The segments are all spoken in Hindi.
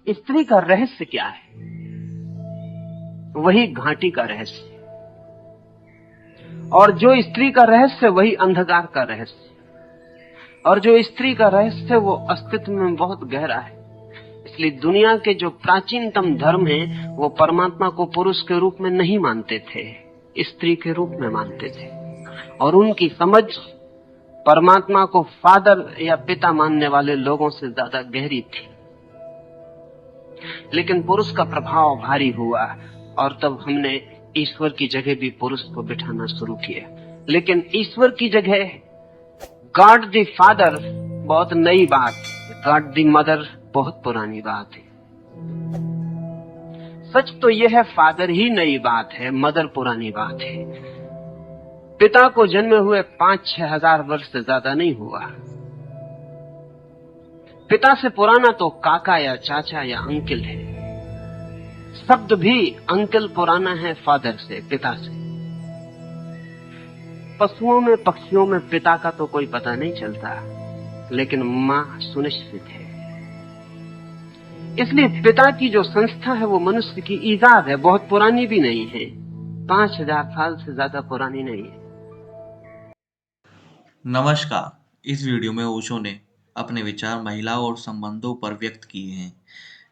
स्त्री का रहस्य क्या है? वही घाटी का रहस्य, और जो स्त्री का रहस्य वही अंधकार का रहस्य, और जो स्त्री का रहस्य वो अस्तित्व में बहुत गहरा है। इसलिए दुनिया के जो प्राचीनतम धर्म हैं वो परमात्मा को पुरुष के रूप में नहीं मानते थे, स्त्री के रूप में मानते थे, और उनकी समझ परमात्मा को फादर या पिता मानने वाले लोगों से ज्यादा गहरी थी। लेकिन पुरुष का प्रभाव भारी हुआ और तब हमने ईश्वर की जगह भी पुरुष को बिठाना शुरू किया। लेकिन ईश्वर की जगह गॉड द फादर बहुत नई बात, गॉड द मदर बहुत पुरानी बात है। सच तो यह है, फादर ही नई बात है, मदर पुरानी बात है। पिता को जन्मे हुए 5-6 हजार वर्ष से ज्यादा नहीं हुआ। पिता से पुराना तो काका या चाचा या अंकल है। शब्द भी अंकल पुराना है फादर से, पिता से। पशुओं में पक्षियों में पिता का तो कोई पता नहीं चलता, लेकिन मां सुनिश्चित है। इसलिए पिता की जो संस्था है वो मनुष्य की ईजाद है, बहुत पुरानी भी नहीं है, 5000 साल से ज्यादा पुरानी नहीं है। नमस्कार। इस वीडियो में ओशो ने अपने विचार महिलाओं और संबंधों पर व्यक्त किए हैं।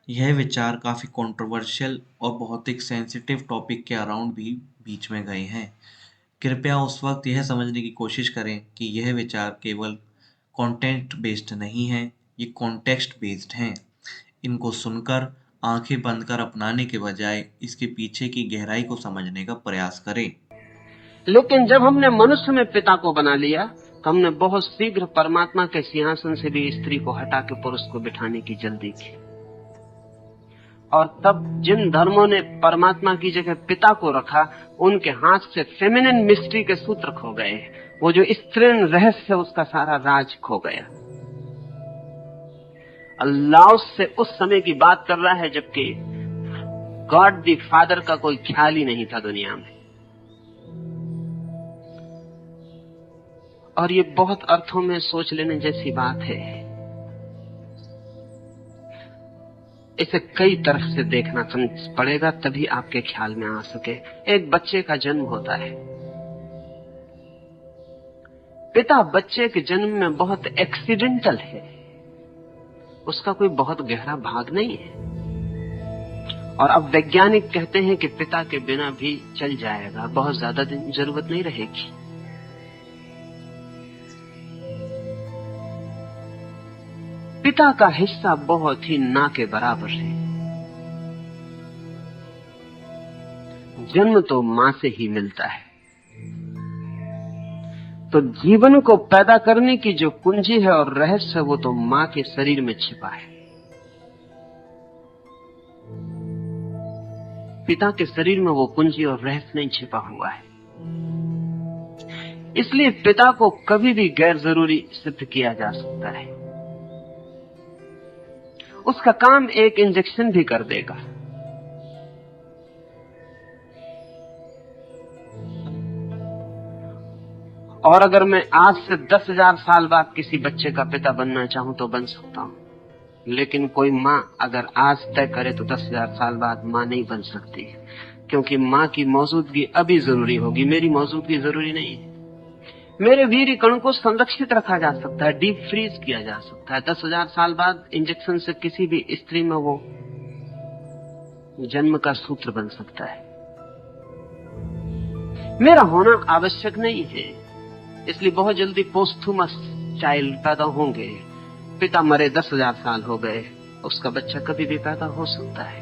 यह विचार काफी कंट्रोवर्शियल और बहुत एक सेंसिटिव टॉपिक के अराउंड भी बीच में गए हैं। कृपया उस वक्त यह समझने की कोशिश करें कि यह विचार केवल कंटेंट बेस्ड नहीं है, ये कॉन्टेक्स्ट बेस्ड हैं। इनको सुनकर आंखें बंद कर अपनाने के बजाय इसके पीछे की गहराई को समझने का प्रयास करें। लेकिन जब हमने मनुष्य में पिता को बना लिया तो हमने बहुत शीघ्र परमात्मा के सिंहासन से भी स्त्री को हटा के पुरुष को बिठाने की जल्दी की। और तब जिन धर्मों ने परमात्मा की जगह पिता को रखा, उनके हाथ से फेमिनिन मिस्ट्री के सूत्र खो गए। वो जो स्त्रीण रहस्य, उसका सारा राज खो गया। अल्लाह से उस समय की बात कर रहा है जबकि गॉड द फादर का कोई ख्याल ही नहीं था दुनिया में। और ये बहुत अर्थों में सोच लेने जैसी बात है। इसे कई तरफ से देखना पड़ेगा, तभी आपके ख्याल में आ सके। एक बच्चे का जन्म होता है, पिता बच्चे के जन्म में बहुत एक्सीडेंटल है, उसका कोई बहुत गहरा भाग नहीं है। और अब वैज्ञानिक कहते हैं कि पिता के बिना भी चल जाएगा, बहुत ज्यादा दिन जरूरत नहीं रहेगी। पिता का हिस्सा बहुत ही ना के बराबर है। जन्म तो मां से ही मिलता है, तो जीवन को पैदा करने की जो कुंजी है और रहस्य, वो तो मां के शरीर में छिपा है। पिता के शरीर में वो कुंजी और रहस्य नहीं छिपा हुआ है। इसलिए पिता को कभी भी गैर जरूरी सिद्ध किया जा सकता है। उसका काम एक इंजेक्शन भी कर देगा। और अगर मैं आज से 10,000 साल बाद किसी बच्चे का पिता बनना चाहूं तो बन सकता हूं, लेकिन कोई मां अगर आज तय करे तो 10,000 साल बाद मां नहीं बन सकती, क्योंकि मां की मौजूदगी अभी जरूरी होगी, मेरी मौजूदगी जरूरी नहीं है। मेरे वीर्य कण को संरक्षित रखा जा सकता है, डीप फ्रीज किया जा सकता है। 10,000 साल बाद इंजेक्शन से किसी भी स्त्री में वो जन्म का सूत्र बन सकता है। मेरा होना आवश्यक नहीं है, इसलिए बहुत जल्दी पोस्थुमस चाइल्ड पैदा होंगे। पिता मरे 10,000 साल हो गए, उसका बच्चा कभी भी पैदा हो सकता है,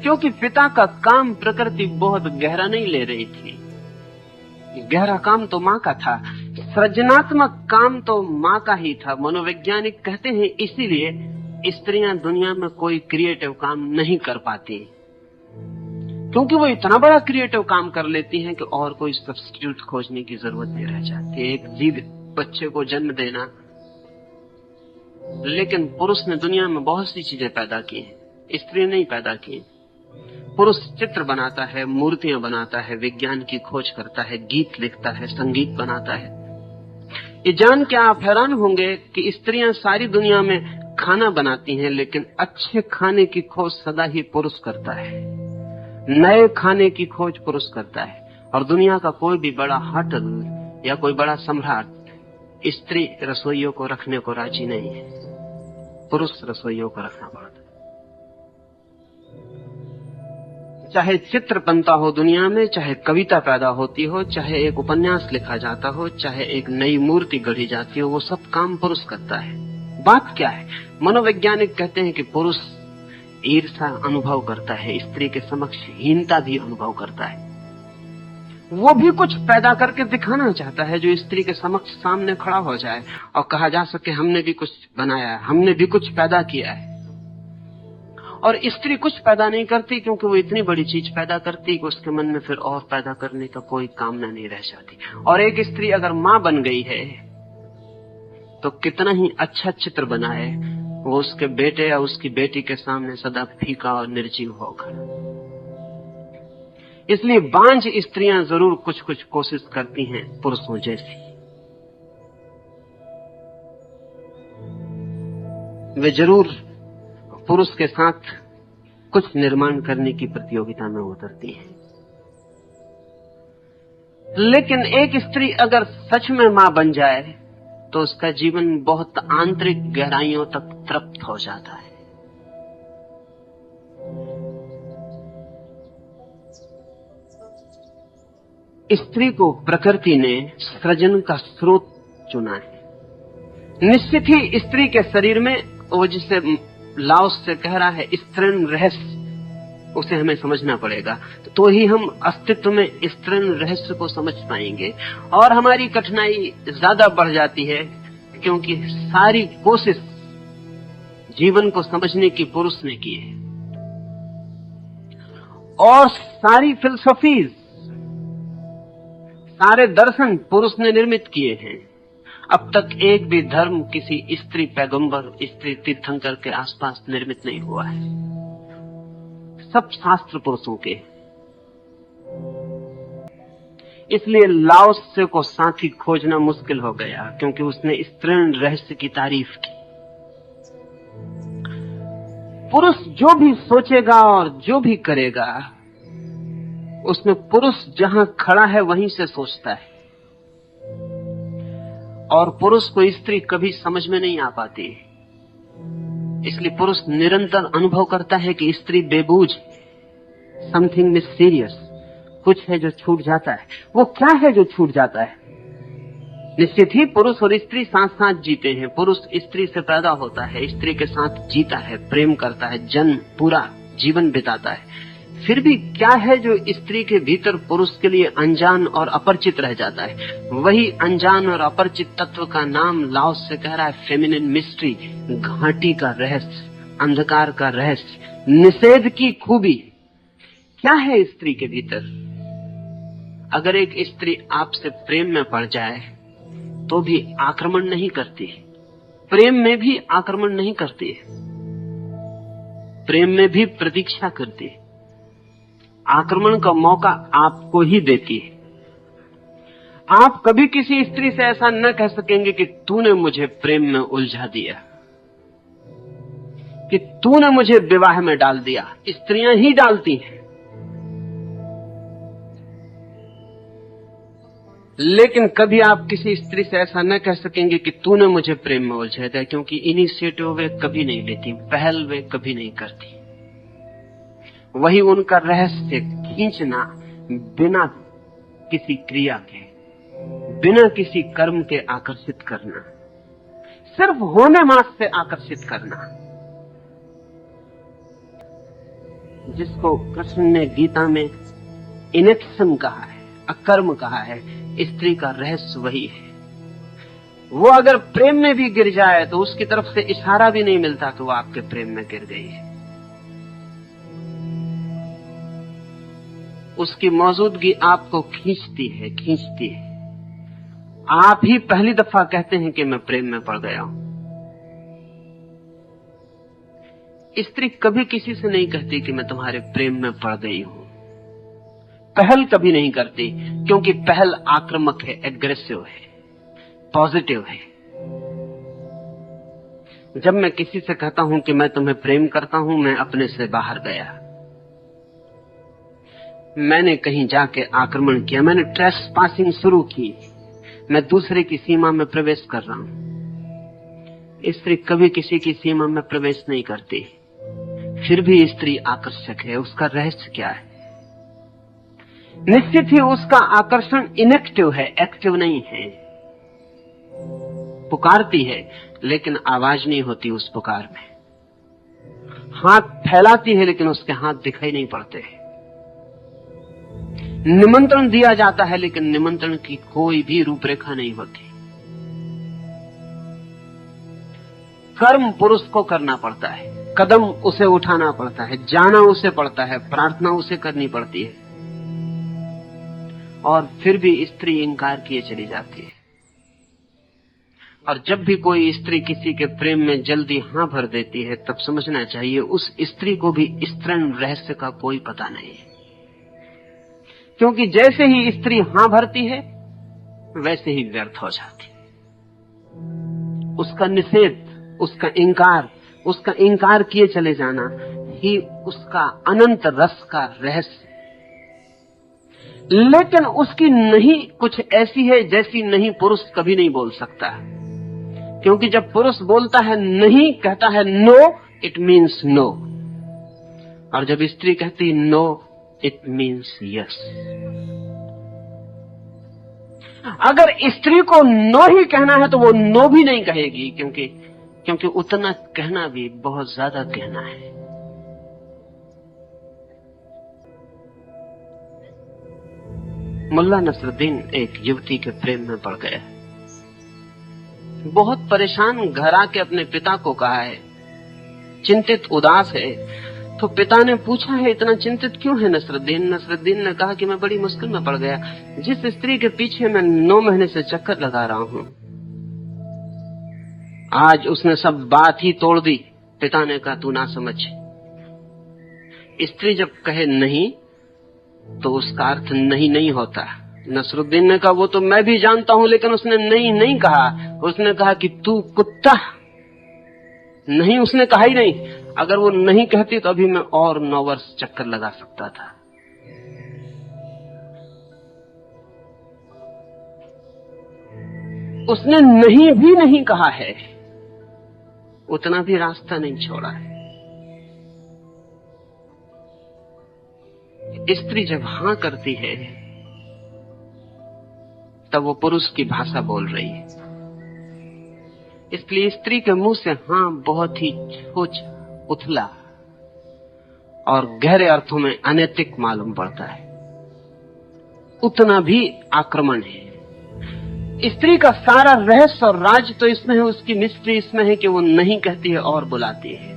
क्योंकि पिता का काम प्रकृति बहुत गहरा नहीं ले रही थी। गहरा काम तो मां का था, सृजनात्मक काम तो मां का ही था। मनोवैज्ञानिक कहते हैं इसीलिए स्त्रियां दुनिया में कोई क्रिएटिव काम नहीं कर पाती, क्योंकि वो इतना बड़ा क्रिएटिव काम कर लेती हैं कि और कोई सब्स्टिट्यूट खोजने की जरूरत नहीं रह जाती। एक जीवित बच्चे को जन्म देना। लेकिन पुरुष ने दुनिया में बहुत सी चीजें पैदा की हैं, स्त्री नहीं पैदा की। पुरुष चित्र बनाता है, मूर्तियां बनाता है, विज्ञान की खोज करता है, गीत लिखता है, संगीत बनाता है। ये जान के आप हैरान होंगे कि स्त्रियां सारी दुनिया में खाना बनाती हैं, लेकिन अच्छे खाने की खोज सदा ही पुरुष करता है, नए खाने की खोज पुरुष करता है। और दुनिया का कोई भी बड़ा होटल या कोई बड़ा सम्राट स्त्री रसोइयों को रखने को राजी नहीं है, पुरुष रसोइयों को रखना पड़ता है। चाहे चित्र बनता हो दुनिया में, चाहे कविता पैदा होती हो, चाहे एक उपन्यास लिखा जाता हो, चाहे एक नई मूर्ति गढ़ी जाती हो, वो सब काम पुरुष करता है। बात क्या है? मनोवैज्ञानिक कहते हैं कि पुरुष ईर्ष्या अनुभव करता है, स्त्री के समक्ष हीनता भी अनुभव करता है। वो भी कुछ पैदा करके दिखाना चाहता है जो स्त्री के समक्ष सामने खड़ा हो जाए और कहा जा सके हमने भी कुछ बनाया है, हमने भी कुछ पैदा किया है। और स्त्री कुछ पैदा नहीं करती, क्योंकि वो इतनी बड़ी चीज पैदा करती कि उसके मन में फिर और पैदा करने का कोई कामना नहीं रह जाती। और एक स्त्री अगर मां बन गई है तो कितना ही अच्छा चित्र बनाए, वो उसके बेटे या उसकी बेटी के सामने सदा फीका और निर्जीव होगा। इसलिए बांझ स्त्रियां जरूर कुछ कुछ कोशिश करती हैं पुरुषों जैसी। वे जरूर पुरुष के साथ कुछ निर्माण करने की प्रतियोगिता में उतरती हैं। लेकिन एक स्त्री अगर सच में मां बन जाए तो उसका जीवन बहुत आंतरिक गहराइयों तक तृप्त हो जाता है। स्त्री को प्रकृति ने सृजन का स्रोत चुना है। निश्चित ही स्त्री के शरीर में वो जिसे लाओस से कह रहा है स्त्रीण रहस्य, उसे हमें समझना पड़ेगा, तो ही हम अस्तित्व में स्त्रीण रहस्य को समझ पाएंगे। और हमारी कठिनाई ज्यादा बढ़ जाती है क्योंकि सारी कोशिश जीवन को समझने की पुरुष ने की है और सारी फिलसफीज, सारे दर्शन पुरुष ने निर्मित किए हैं। अब तक एक भी धर्म किसी स्त्री पैगंबर, स्त्री तीर्थंकर के आसपास निर्मित नहीं हुआ है। सब शास्त्र पुरुषों के। इसलिए लाओत्से को साथी खोजना मुश्किल हो गया, क्योंकि उसने स्त्रीण रहस्य की तारीफ की। पुरुष जो भी सोचेगा और जो भी करेगा, उसमें पुरुष जहां खड़ा है वहीं से सोचता है। और पुरुष को स्त्री कभी समझ में नहीं आ पाती, इसलिए पुरुष निरंतर अनुभव करता है कि स्त्री बेबूझ, समथिंग मिस्टीरियस, कुछ है जो छूट जाता है। वो क्या है जो छूट जाता है? निश्चित ही पुरुष और स्त्री साथ साथ जीते हैं। पुरुष स्त्री से पैदा होता है, स्त्री के साथ जीता है, प्रेम करता है, जन्म पूरा जीवन बिताता है। फिर भी क्या है जो स्त्री के भीतर पुरुष के लिए अनजान और अपरिचित रह जाता है? वही अनजान और अपरिचित तत्व का नाम लाओस से कह रहा है फेमिनिन मिस्ट्री, घाटी का रहस्य, अंधकार का रहस्य, निषेध की खूबी। क्या है स्त्री के भीतर? अगर एक स्त्री आपसे प्रेम में पड़ जाए तो भी आक्रमण नहीं करती, प्रेम में भी आक्रमण नहीं करती, प्रेम में भी प्रतीक्षा करती है, आक्रमण का मौका आपको ही देती है। आप कभी किसी स्त्री से ऐसा न कह सकेंगे कि तूने मुझे प्रेम में उलझा दिया, कि तूने मुझे विवाह में डाल दिया। स्त्रियां ही डालती हैं। लेकिन कभी आप किसी स्त्री से ऐसा न कह सकेंगे कि तूने मुझे प्रेम में उलझा दिया, क्योंकि इनिशिएटिव वे कभी नहीं लेती, पहल वे कभी नहीं करती। वही उनका रहस्य खींचना, बिना किसी क्रिया के, बिना किसी कर्म के आकर्षित करना, सिर्फ होने मात्र से आकर्षित करना, जिसको कृष्ण ने गीता में इनेक्शन कहा है, अकर्म कहा है। स्त्री का रहस्य वही है। वो अगर प्रेम में भी गिर जाए तो उसकी तरफ से इशारा भी नहीं मिलता कि वो आपके प्रेम में गिर गई है। उसकी मौजूदगी आपको खींचती है, खींचती है। आप ही पहली दफा कहते हैं कि मैं प्रेम में पड़ गया हूं। स्त्री कभी किसी से नहीं कहती कि मैं तुम्हारे प्रेम में पड़ गई हूं। पहल कभी नहीं करती, क्योंकि पहल आक्रामक है, एग्रेसिव है, पॉजिटिव है। जब मैं किसी से कहता हूं कि मैं तुम्हें प्रेम करता हूं, मैं अपने से बाहर गया, मैंने कहीं जाके आक्रमण किया, मैंने ट्रेसपासिंग शुरू की, मैं दूसरे की सीमा में प्रवेश कर रहा हूं। स्त्री कभी किसी की सीमा में प्रवेश नहीं करती, फिर भी स्त्री आकर्षक है। उसका रहस्य क्या है? निश्चित ही उसका आकर्षण इनएक्टिव है, एक्टिव नहीं है। पुकारती है लेकिन आवाज नहीं होती उस पुकार में, हाथ फैलाती है लेकिन उसके हाथ दिखाई नहीं पड़ते। निमंत्रण दिया जाता है लेकिन निमंत्रण की कोई भी रूपरेखा नहीं होती। कर्म पुरुष को करना पड़ता है, कदम उसे उठाना पड़ता है, जाना उसे पड़ता है, प्रार्थना उसे करनी पड़ती है, और फिर भी स्त्री इंकार किए चली जाती है। और जब भी कोई स्त्री किसी के प्रेम में जल्दी हां भर देती है, तब समझना चाहिए उस स्त्री को भी स्तरण रहस्य का कोई पता नहीं है। क्योंकि जैसे ही स्त्री हां भरती है वैसे ही व्यर्थ हो जाती है। उसका निषेध, उसका इंकार किए चले जाना ही उसका अनंत रस का रहस्य। लेकिन उसकी नहीं कुछ ऐसी है जैसी नहीं पुरुष कभी नहीं बोल सकता, क्योंकि जब पुरुष बोलता है नहीं, कहता है नो, इट मीन्स नो, और जब स्त्री कहती नो, इट मीन्स यस। अगर स्त्री को नो ही कहना है तो वो नो भी नहीं कहेगी, क्योंकि उतना कहना भी बहुत ज्यादा कहना है। मुल्ला नसरुद्दीन एक युवती के प्रेम में पड़ गया, बहुत परेशान घर आके अपने पिता को कहा है, चिंतित उदास है। तो पिता ने पूछा है इतना चिंतित क्यों है नसरुद्दीन? नसरुद्दीन ने कहा कि मैं बड़ी मुश्किल में पड़ गया, जिस स्त्री के पीछे मैं 9 महीने से चक्कर लगा रहा हूं, आज उसने सब बात ही तोड़ दी। पिता ने कहा तू ना समझ, स्त्री जब कहे नहीं तो उसका अर्थ नहीं नहीं होता। नसरुद्दीन ने कहा वो तो मैं भी जानता हूं, लेकिन उसने नहीं नहीं कहा, उसने कहा कि तू कुत्ता। नहीं उसने कहा ही नहीं, अगर वो नहीं कहती तो अभी मैं और 9 वर्ष चक्कर लगा सकता था। उसने नहीं भी नहीं कहा है, उतना भी रास्ता नहीं छोड़ा है। स्त्री जब हां करती है तब वो पुरुष की भाषा बोल रही है, इसलिए स्त्री के मुंह से हां बहुत ही छोच उथला और गहरे अर्थों में अनैतिक मालूम पड़ता है, उतना भी आक्रमण है। स्त्री का सारा रहस्य और राज तो इसमें है, उसकी मिस्ट्री इसमें है कि वो नहीं कहती है और बुलाती है,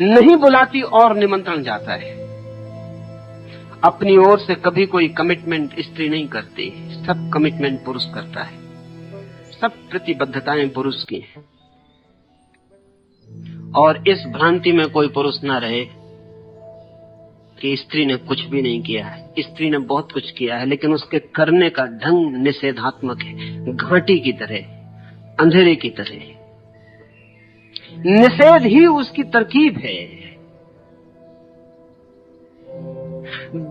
नहीं बुलाती और निमंत्रण जाता है। अपनी ओर से कभी कोई कमिटमेंट स्त्री नहीं करती, सब कमिटमेंट पुरुष करता है, सब प्रतिबद्धताएं पुरुष की हैं। और इस भ्रांति में कोई पुरुष ना रहे कि स्त्री ने कुछ भी नहीं किया है। स्त्री ने बहुत कुछ किया है, लेकिन उसके करने का ढंग निषेधात्मक है, घाटी की तरह, अंधेरे की तरह। निषेध ही उसकी तरकीब है,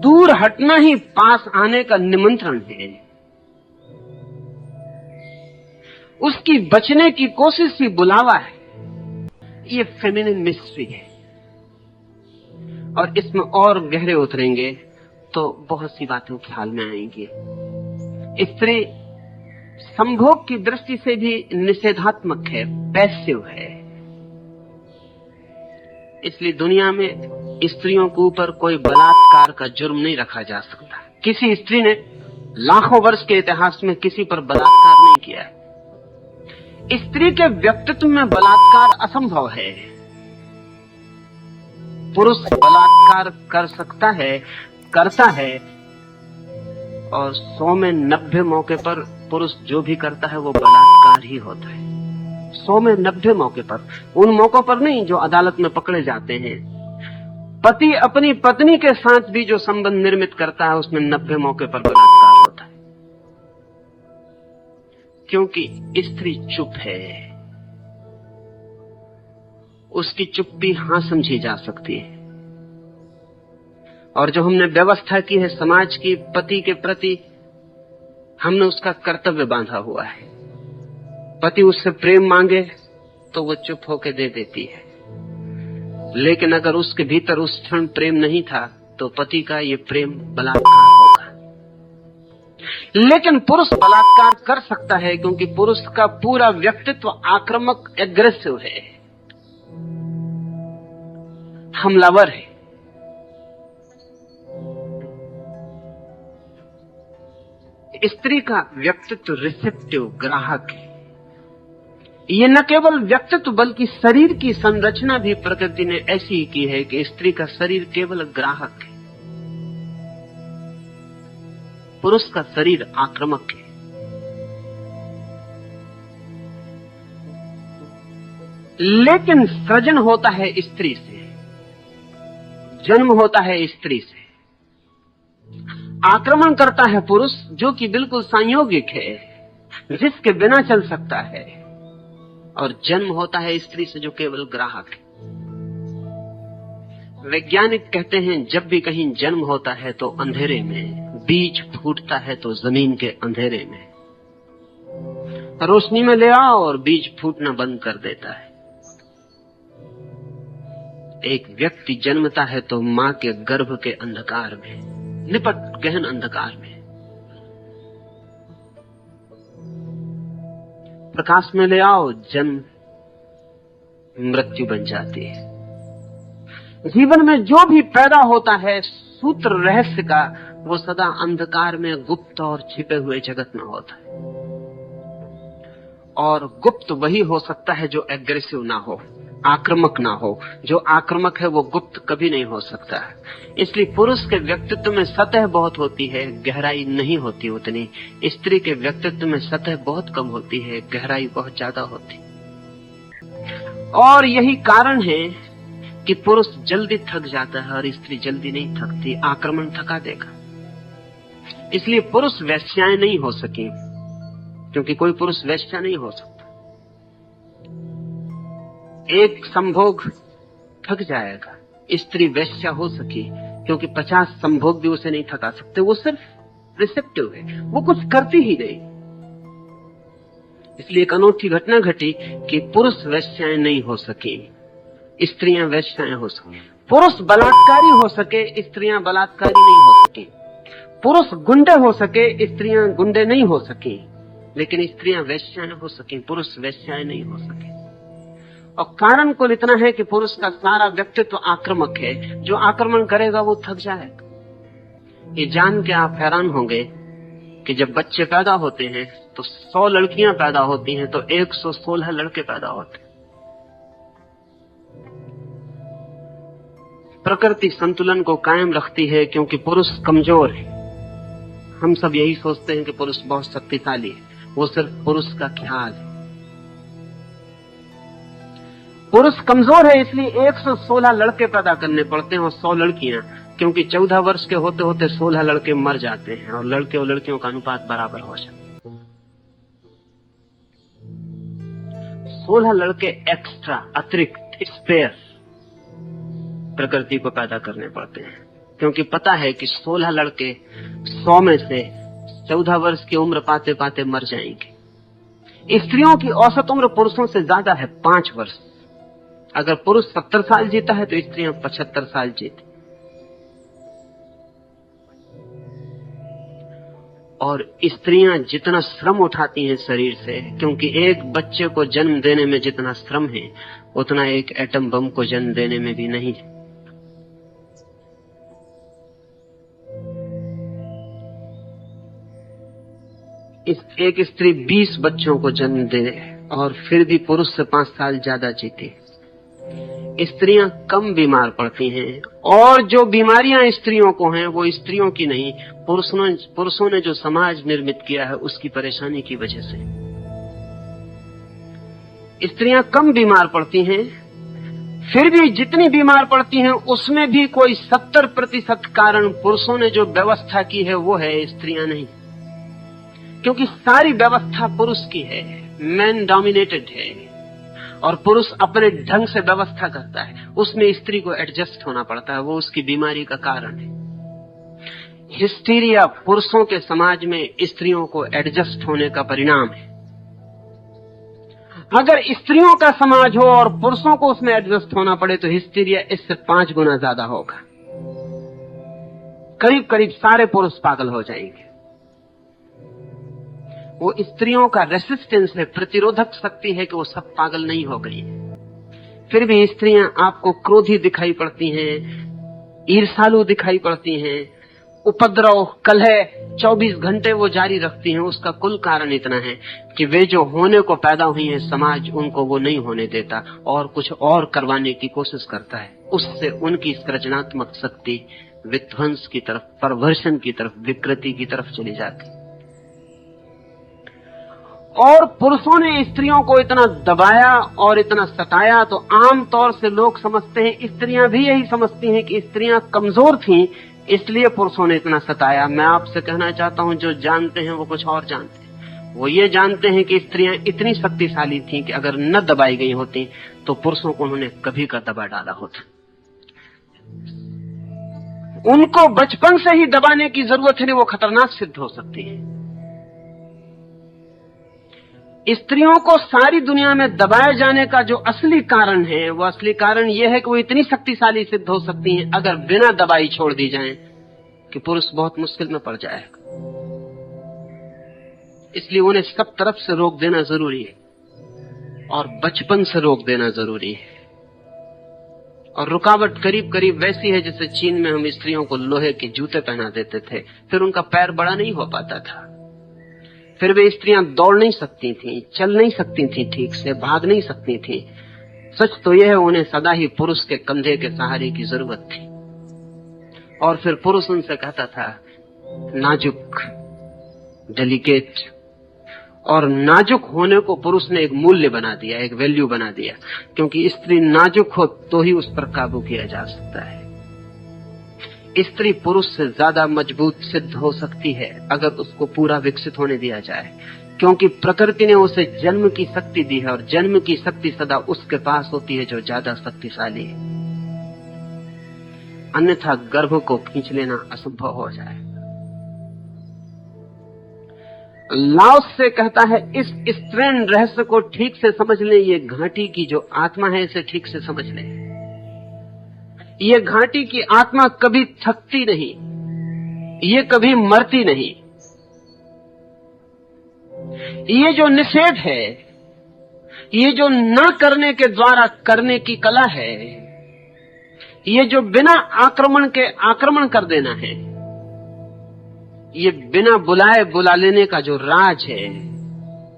दूर हटना ही पास आने का निमंत्रण है, उसकी बचने की कोशिश ही बुलावा है। ये फेमिनिन मिस्ट्री है, और इसमें और गहरे उतरेंगे तो बहुत सी बातें ख्याल में आएंगी। स्त्री संभोग की दृष्टि से भी निषेधात्मक है, पैसिव है। इसलिए दुनिया में स्त्रियों के ऊपर कोई बलात्कार का जुर्म नहीं रखा जा सकता। किसी स्त्री ने लाखों वर्ष के इतिहास में किसी पर बलात्कार नहीं किया है। स्त्री के व्यक्तित्व में बलात्कार असंभव है। पुरुष बलात्कार कर सकता है, करता है, और 100 में 90 मौके पर पुरुष जो भी करता है वो बलात्कार ही होता है। 100 में 90 मौके पर, उन मौकों पर नहीं जो अदालत में पकड़े जाते हैं। पति अपनी पत्नी के साथ भी जो संबंध निर्मित करता है उसमें 90 मौके पर बलात्कार होता है, क्योंकि स्त्री चुप है, उसकी चुप्पी हां समझी जा सकती है। और जो हमने व्यवस्था की है समाज की पति के प्रति, हमने उसका कर्तव्य बांधा हुआ है। पति उससे प्रेम मांगे तो वो चुप होकर दे देती है, लेकिन अगर उसके भीतर उस क्षण प्रेम नहीं था तो पति का ये प्रेम बलात्कार होगा। लेकिन पुरुष बलात्कार कर सकता है क्योंकि पुरुष का पूरा व्यक्तित्व आक्रामक, एग्रेसिव है, हमलावर है। स्त्री का व्यक्तित्व रिसेप्टिव, ग्राहक है। ये न केवल व्यक्तित्व बल्कि शरीर की संरचना भी प्रकृति ने ऐसी ही की है कि स्त्री का शरीर केवल ग्राहक है, पुरुष का शरीर आक्रामक है। लेकिन सृजन होता है स्त्री से, जन्म होता है स्त्री से। आक्रमण करता है पुरुष, जो कि बिल्कुल संयोगिक है, जिसके बिना चल सकता है, और जन्म होता है स्त्री से जो केवल ग्राहक है। वैज्ञानिक कहते हैं जब भी कहीं जन्म होता है तो अंधेरे में, बीज फूटता है तो जमीन के अंधेरे में। रोशनी में ले आओ और बीज फूटना बंद कर देता है। एक व्यक्ति जन्मता है तो मां के गर्भ के अंधकार में, निपट गहन अंधकार में। प्रकाश में ले आओ, जन्म मृत्यु बन जाती है। जीवन में जो भी पैदा होता है सूत्र रहस्य का, वो सदा अंधकार में गुप्त और छिपे हुए जगत में होता है। और गुप्त वही हो सकता है जो एग्रेसिव ना हो, आक्रामक ना हो। जो आक्रामक है वो गुप्त कभी नहीं हो सकता। इसलिए पुरुष के व्यक्तित्व में सतह बहुत होती है, गहराई नहीं होती उतनी। स्त्री के व्यक्तित्व में सतह बहुत कम होती है, गहराई बहुत ज्यादा होती। और यही कारण है कि पुरुष जल्दी थक जाता है और स्त्री जल्दी नहीं थकती। आक्रमण थका देगा। इसलिए पुरुष वैश्याएं नहीं हो सके, क्योंकि कोई पुरुष वैश्या नहीं हो सकता। एक संभोग थक जाएगा, स्त्री वैश्या हो सकी क्योंकि 50 संभोग भी उसे नहीं थका सकते। वो सिर्फ रिसेप्टिव है, वो कुछ करती ही नहीं। इसलिए एक अनोखी घटना घटी कि पुरुष वैश्याएं नहीं हो सकी, स्त्रियां वैश्याएं हो सके। पुरुष बलात्कारी हो सके, स्त्रियां बलात्कारी नहीं हो सकी। पुरुष गुंडे हो सके, स्त्रियां गुंडे नहीं हो सकी। लेकिन स्त्रियां वैश्याएं हो सकी, पुरुष वैश्याएं नहीं हो सके। और कारण कुल इतना है कि पुरुष का सारा व्यक्तित्व आक्रामक है। जो आक्रमण करेगा वो थक जाएगा। ये जान के आप हैरान होंगे कि जब बच्चे पैदा होते हैं तो 100 लड़कियां पैदा होती हैं तो 116 लड़के पैदा होते हैं। प्रकृति संतुलन को कायम रखती है क्योंकि पुरुष कमजोर है। हम सब यही सोचते हैं कि पुरुष बहुत शक्तिशाली है, वो सिर्फ पुरुष का ख्याल है। पुरुष कमजोर है, इसलिए 116 लड़के पैदा करने पड़ते हैं और 100 लड़कियां, क्योंकि 14 वर्ष के होते होते 16 लड़के मर जाते हैं और लड़के और लड़कियों का अनुपात बराबर हो जाता है। 16 लड़के एक्स्ट्रा, अतिरिक्त, स्पेयर प्रकृति को पैदा करने पड़ते हैं, क्योंकि पता है कि 16 लड़के 100 में से 14 वर्ष की उम्र पाते पाते मर जाएंगे। स्त्रियों की औसत उम्र पुरुषों से ज्यादा है, 5 वर्ष। अगर पुरुष 70 साल जीता है तो स्त्रियां 75 साल जीती। और स्त्रियां जितना श्रम उठाती हैं शरीर से, क्योंकि एक बच्चे को जन्म देने में जितना श्रम है उतना एक एटम बम को जन्म देने में भी नहीं है। एक स्त्री 20 बच्चों को जन्म दे और फिर भी पुरुष से 5 साल ज्यादा जीती। स्त्रियां कम बीमार पड़ती हैं, और जो बीमारियां स्त्रियों को हैं वो स्त्रियों की नहीं, पुरुषों ने जो समाज निर्मित किया है उसकी परेशानी की वजह से। स्त्रियां कम बीमार पड़ती हैं, फिर भी जितनी बीमार पड़ती हैं उसमें भी कोई 70% कारण पुरुषों ने जो व्यवस्था की है वो है, स्त्रियां नहीं। क्योंकि सारी व्यवस्था पुरुष की है, मैन डोमिनेटेड है। और पुरुष अपने ढंग से व्यवस्था करता है, उसमें स्त्री को एडजस्ट होना पड़ता है। वो उसकी बीमारी का कारण है। हिस्टीरिया पुरुषों के समाज में स्त्रियों को एडजस्ट होने का परिणाम है। अगर स्त्रियों का समाज हो और पुरुषों को उसमें एडजस्ट होना पड़े तो हिस्टीरिया इससे 5 गुना ज्यादा होगा। करीब करीब सारे पुरुष पागल हो जाएंगे। वो स्त्रियों का रेसिस्टेंस है, प्रतिरोधक शक्ति है कि वो सब पागल नहीं हो गई। फिर भी स्त्रियां आपको क्रोधी दिखाई पड़ती हैं, ईर्ष्यालु दिखाई पड़ती हैं, उपद्रव कलह 24 घंटे वो जारी रखती हैं। उसका कुल कारण इतना है कि वे जो होने को पैदा हुई हैं, समाज उनको वो नहीं होने देता और कुछ और करवाने की कोशिश करता है। उससे उनकी सृजनात्मक शक्ति विध्वंस की तरफ, परवर्षण की तरफ, विकृति की तरफ चली जाती। और पुरुषों ने स्त्रियों को इतना दबाया और इतना सताया तो आम तौर से लोग समझते हैं, स्त्रियां भी यही समझती हैं कि स्त्रियां कमजोर थीं, इसलिए पुरुषों ने इतना सताया। मैं आपसे कहना चाहता हूं, जो जानते हैं वो कुछ और जानते हैं। वो ये जानते हैं कि स्त्रियां इतनी शक्तिशाली थीं कि अगर न दबाई गई होती तो पुरुषों को उन्होंने कभी का दबा डाला होता। उनको बचपन से ही दबाने की जरूरत है, नहीं वो खतरनाक सिद्ध हो सकती है। स्त्रियों को सारी दुनिया में दबाए जाने का जो असली कारण है, वो असली कारण यह है कि वो इतनी शक्तिशाली सिद्ध हो सकती हैं अगर बिना दबाई छोड़ दी जाएं कि पुरुष बहुत मुश्किल में पड़ जाएगा। इसलिए उन्हें सब तरफ से रोक देना जरूरी है और बचपन से रोक देना जरूरी है। और रुकावट करीब करीब वैसी है जैसे चीन में हम स्त्रियों को लोहे के जूते पहना देते थे, फिर उनका पैर बड़ा नहीं हो पाता था। फिर वे स्त्रियां दौड़ नहीं सकती थीं, चल नहीं सकती थीं, ठीक से भाग नहीं सकती थीं। सच तो यह है, उन्हें सदा ही पुरुष के कंधे के सहारे की जरूरत थी। और फिर पुरुष उनसे कहता था नाजुक, डेलिकेट। और नाजुक होने को पुरुष ने एक मूल्य बना दिया, एक वैल्यू बना दिया, क्योंकि स्त्री नाजुक हो तो ही उस पर काबू किया जा सकता है। स्त्री पुरुष से ज्यादा मजबूत सिद्ध हो सकती है अगर उसको पूरा विकसित होने दिया जाए, क्योंकि प्रकृति ने उसे जन्म की शक्ति दी है और जन्म की शक्ति सदा उसके पास होती है जो ज्यादा शक्तिशाली है। अन्यथा गर्भ को खींच लेना असंभव हो जाए। लाओस से कहता है, इस स्त्रीण रहस्य को ठीक से समझ ले, ये घाटी की जो आत्मा है इसे ठीक से समझ ले। ये घाटी की आत्मा कभी थकती नहीं, ये कभी मरती नहीं। ये जो निषेध है, ये जो न करने के द्वारा करने की कला है, ये जो बिना आक्रमण के आक्रमण कर देना है, ये बिना बुलाए बुला लेने का जो राज है,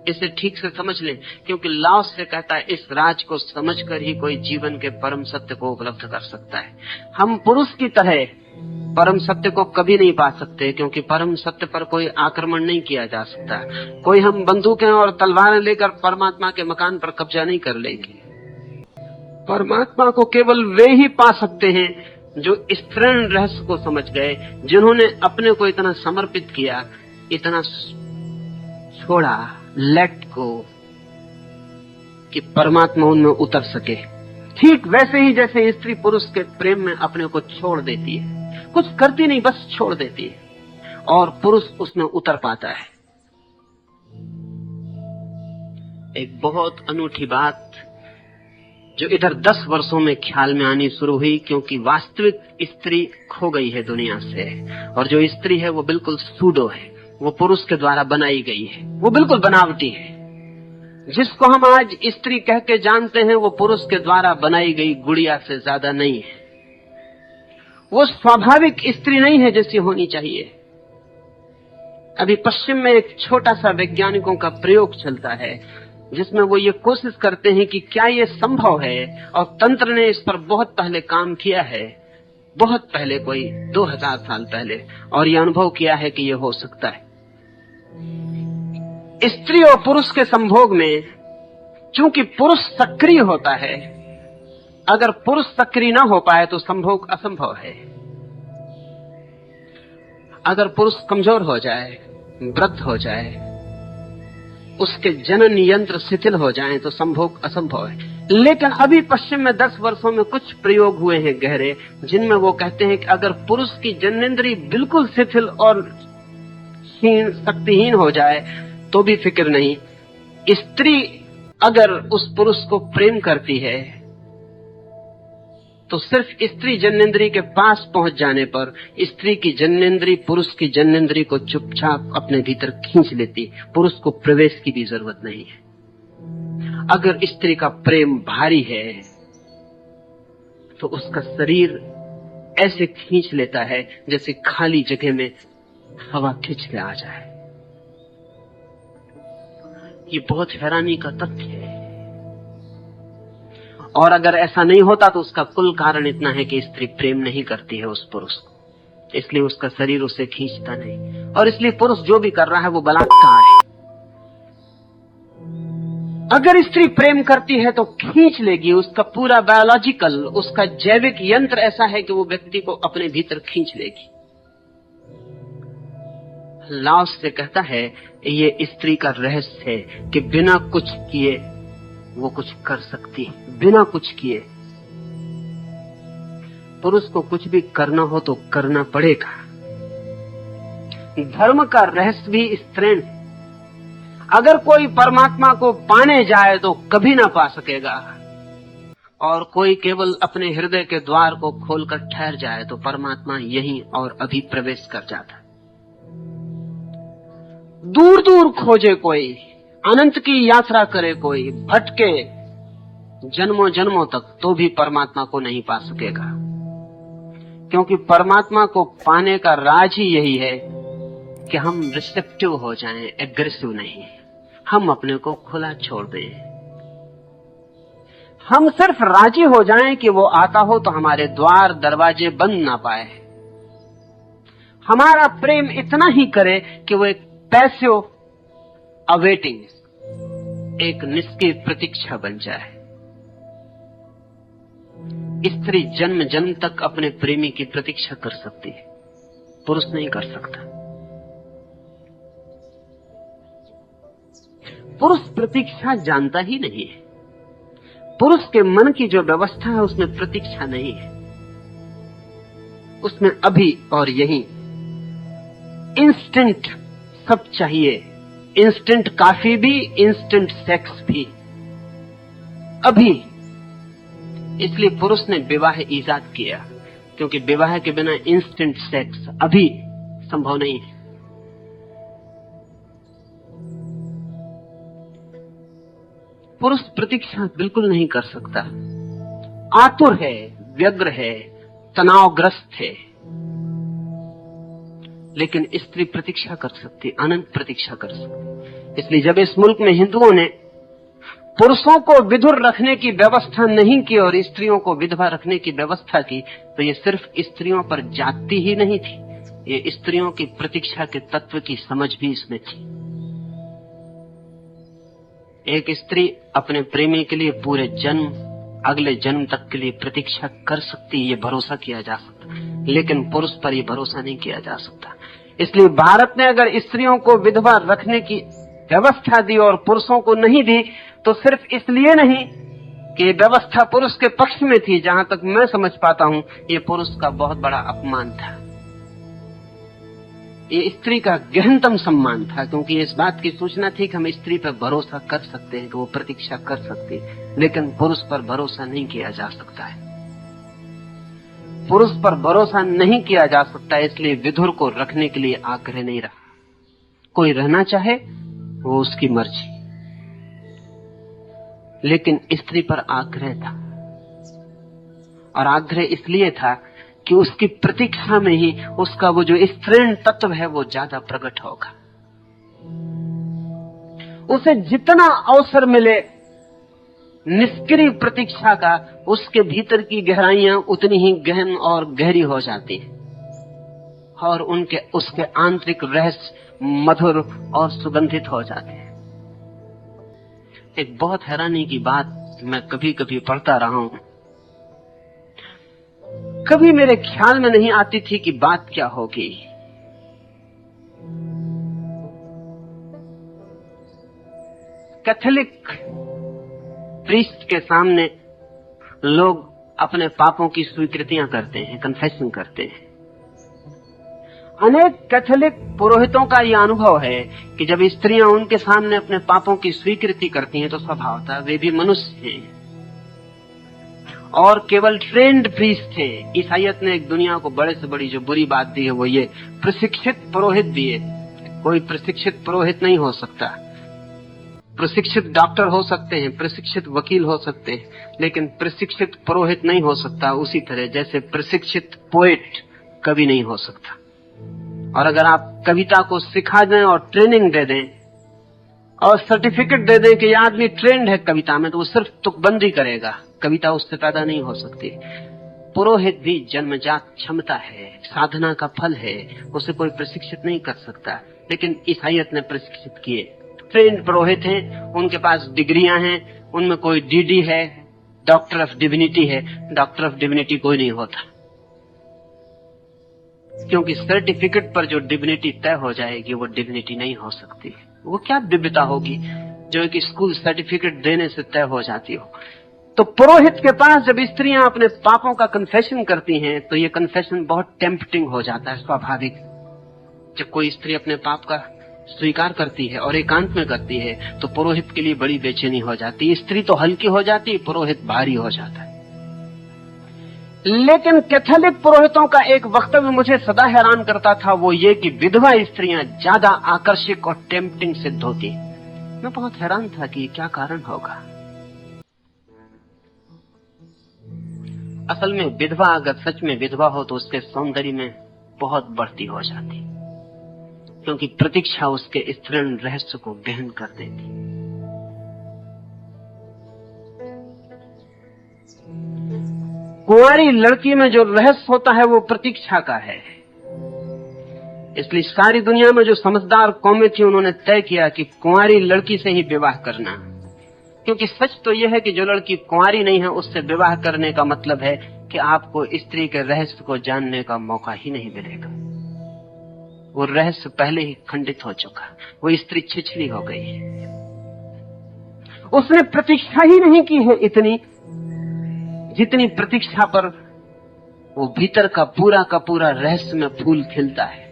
इसे ठीक से समझ लें। क्योंकि लाओस से कहता है, इस राज को समझकर ही कोई जीवन के परम सत्य को उपलब्ध कर सकता है। हम पुरुष की तरह परम सत्य को कभी नहीं पा सकते, क्योंकि परम सत्य पर कोई आक्रमण नहीं किया जा सकता। कोई हम बंदूकें और तलवारें लेकर परमात्मा के मकान पर कब्जा नहीं कर लेंगे। परमात्मा को केवल वे ही पा सकते हैं जो स्त्रीण रहस्य को समझ गए, जिन्होंने अपने को इतना समर्पित किया, इतना छोड़ा, लेट को, कि परमात्मा उनमें उतर सके। ठीक वैसे ही जैसे स्त्री पुरुष के प्रेम में अपने को छोड़ देती है, कुछ करती नहीं, बस छोड़ देती है, और पुरुष उसमें उतर पाता है। एक बहुत अनूठी बात जो इधर 10 वर्षों में ख्याल में आनी शुरू हुई, क्योंकि वास्तविक स्त्री खो गई है दुनिया से, और जो स्त्री है वो बिल्कुल सूडो है, वो पुरुष के द्वारा बनाई गई है, वो बिल्कुल बनावटी है। जिसको हम आज स्त्री कह के जानते हैं वो पुरुष के द्वारा बनाई गई गुड़िया से ज्यादा नहीं है। वो स्वाभाविक स्त्री नहीं है जैसी होनी चाहिए। अभी पश्चिम में एक छोटा सा वैज्ञानिकों का प्रयोग चलता है जिसमें वो ये कोशिश करते हैं कि क्या ये संभव है, और तंत्र ने इस पर बहुत पहले काम किया है, बहुत पहले, कोई 2000 साल पहले, और ये अनुभव किया है कि ये हो सकता है। स्त्री और पुरुष के संभोग में चूंकि पुरुष सक्रिय होता है, अगर पुरुष सक्रिय ना हो पाए तो संभोग असंभव है। अगर पुरुष कमजोर हो जाए, वृद्ध हो जाए, उसके जनन यंत्र शिथिल हो जाएं तो संभोग असंभव है। लेकिन अभी पश्चिम में 10 वर्षों में कुछ प्रयोग हुए हैं गहरे, जिनमें वो कहते हैं कि अगर पुरुष की जननेंद्रिय बिल्कुल शिथिल और शक्तिहीन हो जाए तो भी फिक्र नहीं। स्त्री अगर उस पुरुष को प्रेम करती है तो सिर्फ स्त्री जननेंद्रिय के पास पहुंच जाने पर स्त्री की जननेंद्रिय पुरुष की जननेंद्रिय को चुपचाप अपने भीतर खींच लेती, पुरुष को प्रवेश की भी जरूरत नहीं है। अगर स्त्री का प्रेम भारी है तो उसका शरीर ऐसे खींच लेता है जैसे खाली जगह में हवा खींच के आ जाए। ये बहुत हैरानी का तथ्य है। और अगर ऐसा नहीं होता तो उसका कुल कारण इतना है कि स्त्री प्रेम नहीं करती है उस पुरुष को, इसलिए उसका शरीर उसे खींचता नहीं, और इसलिए पुरुष जो भी कर रहा है वो बलात्कार है। अगर स्त्री प्रेम करती है तो खींच लेगी, उसका पूरा बायोलॉजिकल, उसका जैविक यंत्र ऐसा है कि वो व्यक्ति को अपने भीतर खींच लेगी। लाओस से कहता है ये स्त्री का रहस्य है कि बिना कुछ किए वो कुछ कर सकती है, बिना कुछ किए। पुरुष को कुछ भी करना हो तो करना पड़ेगा। धर्म का रहस्य भी स्त्रीण। अगर कोई परमात्मा को पाने जाए तो कभी ना पा सकेगा, और कोई केवल अपने हृदय के द्वार को खोलकर ठहर जाए तो परमात्मा यहीं और अभी प्रवेश कर जाता। दूर दूर खोजे कोई, अनंत की यात्रा करे कोई, भटके जन्मों जन्मों तक, तो भी परमात्मा को नहीं पा सकेगा। क्योंकि परमात्मा को पाने का राज ही यही है कि हम रिसेप्टिव हो जाएं, एग्रेसिव नहीं। हम अपने को खुला छोड़ दें। हम सिर्फ राजी हो जाएं कि वो आता हो तो हमारे द्वार दरवाजे बंद ना पाए। हमारा प्रेम इतना ही करे कि वो एक पैसिव अवेटिंग, एक निष्क्रिय प्रतीक्षा बन जाए। स्त्री जन्म जन्म तक अपने प्रेमी की प्रतीक्षा कर सकती है, पुरुष नहीं कर सकता। पुरुष प्रतीक्षा जानता ही नहीं है। पुरुष के मन की जो व्यवस्था है उसमें प्रतीक्षा नहीं है, उसमें अभी और यही इंस्टेंट सब चाहिए। इंस्टेंट काफी भी, इंस्टेंट सेक्स भी, अभी। इसलिए पुरुष ने विवाह ईजाद किया, क्योंकि विवाह के बिना इंस्टेंट सेक्स अभी संभव नहीं है। पुरुष प्रतीक्षा बिल्कुल नहीं कर सकता, आतुर है, व्यग्र है, तनावग्रस्त है। लेकिन स्त्री प्रतीक्षा कर सकती, अनंत प्रतीक्षा कर सकती। इसलिए जब इस मुल्क में हिंदुओं ने पुरुषों को विधुर रखने की व्यवस्था नहीं की और स्त्रियों को विधवा रखने की व्यवस्था की, तो ये सिर्फ स्त्रियों पर जाती ही नहीं थी, ये स्त्रियों की प्रतीक्षा के तत्व की समझ भी इसमें थी। एक स्त्री अपने प्रेमी के लिए पूरे जन्म, अगले जन्म तक के लिए प्रतीक्षा कर सकती, ये भरोसा किया जा सकता, लेकिन पुरुष पर यह भरोसा नहीं किया जा सकता। इसलिए भारत ने अगर स्त्रियों को विधवा रखने की व्यवस्था दी और पुरुषों को नहीं दी, तो सिर्फ इसलिए नहीं कि व्यवस्था पुरुष के पक्ष में थी। जहां तक मैं समझ पाता हूं, ये पुरुष का बहुत बड़ा अपमान था, ये स्त्री का गहनतम सम्मान था, क्योंकि इस बात की सूचना थी कि हम स्त्री पर भरोसा कर सकते हैं कि वो प्रतीक्षा कर सकती है, लेकिन पुरुष पर भरोसा नहीं किया जा सकता है। पुरुष पर भरोसा नहीं किया जा सकता, इसलिए विधुर को रखने के लिए आग्रह नहीं रहा। कोई रहना चाहे वो उसकी मर्जी, लेकिन स्त्री पर आग्रह था, और आग्रह इसलिए था कि उसकी प्रतीक्षा में ही उसका वो जो स्त्रीण तत्व है वो ज्यादा प्रकट होगा। उसे जितना अवसर मिले निष्क्रिय प्रतीक्षा का, उसके भीतर की गहराइयां उतनी ही गहन और गहरी हो जाती है, और उसके आंतरिक रहस्य मधुर और सुगंधित हो जाते हैं। एक बहुत हैरानी की बात मैं कभी कभी पढ़ता रहा हूं, कभी मेरे ख्याल में नहीं आती थी कि बात क्या होगी। कैथोलिक प्रीस्ट के सामने लोग अपने पापों की स्वीकृतियां करते हैं, कन्फेशन करते हैं। अनेक कैथोलिक पुरोहितों का यह अनुभव है कि जब स्त्रियां उनके सामने अपने पापों की स्वीकृति करती हैं तो स्वभावतः वे भी मनुष्य हैं और केवल ट्रेंड प्रीस्ट थे। ईसाइयत ने एक दुनिया को बड़े से बड़ी जो बुरी बात दी है वो ये प्रशिक्षित पुरोहित दिए। कोई प्रशिक्षित पुरोहित नहीं हो सकता। प्रशिक्षित डॉक्टर हो सकते हैं, प्रशिक्षित वकील हो सकते हैं, लेकिन प्रशिक्षित पुरोहित नहीं हो सकता। उसी तरह जैसे प्रशिक्षित पोएट कभी नहीं हो सकता। और अगर आप कविता को सिखा दें और ट्रेनिंग दे दें और सर्टिफिकेट दे दें कि यह आदमी ट्रेंड है कविता में, तो वो सिर्फ तुकबंदी करेगा, कविता उससे पैदा नहीं हो सकती। पुरोहित भी जन्मजात क्षमता है, साधना का फल है, उसे कोई प्रशिक्षित नहीं कर सकता। लेकिन ईसाइयत ने प्रशिक्षित किए। ट्रेंड पुरोहित हैं, उनके पास डिग्रियां हैं, उनमें कोई डीडी है, डॉक्टर ऑफ डिविनिटी है। डॉक्टर ऑफ डिविनिटी कोई नहीं होता, क्योंकि सर्टिफिकेट पर जो डिविनिटी तय हो जाएगी वो डिविनिटी नहीं हो सकती। वो क्या दिव्यता होगी जो एक स्कूल सर्टिफिकेट देने से तय हो जाती हो। तो पुरोहित के पास जब स्त्रियां अपने पापों का कन्फेशन करती हैं तो ये कन्फेशन बहुत टेम्पटिंग हो जाता है, स्वाभाविक। जब कोई स्त्री अपने पाप का स्वीकार करती है और एकांत में करती है तो पुरोहित के लिए बड़ी बेचैनी हो जाती है। स्त्री तो हल्की हो जाती है, पुरोहित भारी हो जाता है। लेकिन कैथोलिक पुरोहितों का एक वक्तव्य मुझे सदा हैरान करता था, वो ये कि विधवा स्त्रियां ज्यादा आकर्षक और टेम्पटिंग सिद्ध होती। मैं बहुत हैरान था कि क्या कारण होगा। असल में विधवा अगर सच में विधवा हो तो उसके सौंदर्य में बहुत बढ़ती हो जाती, क्योंकि प्रतीक्षा उसके स्त्रीण रहस्य को गहन कर देती। कुंवारी लड़की में जो रहस्य होता है वो प्रतीक्षा का है। इसलिए सारी दुनिया में जो समझदार कौमें थी उन्होंने तय किया कि कुंवारी लड़की से ही विवाह करना, क्योंकि सच तो यह है कि जो लड़की कुंवारी नहीं है उससे विवाह करने का मतलब है कि आपको स्त्री के रहस्य को जानने का मौका ही नहीं मिलेगा। वो रहस्य पहले ही खंडित हो चुका, वो स्त्री छिछली हो गई है। उसने प्रतीक्षा ही नहीं की है इतनी जितनी प्रतीक्षा पर वो भीतर का पूरा रहस्य में फूल खिलता है।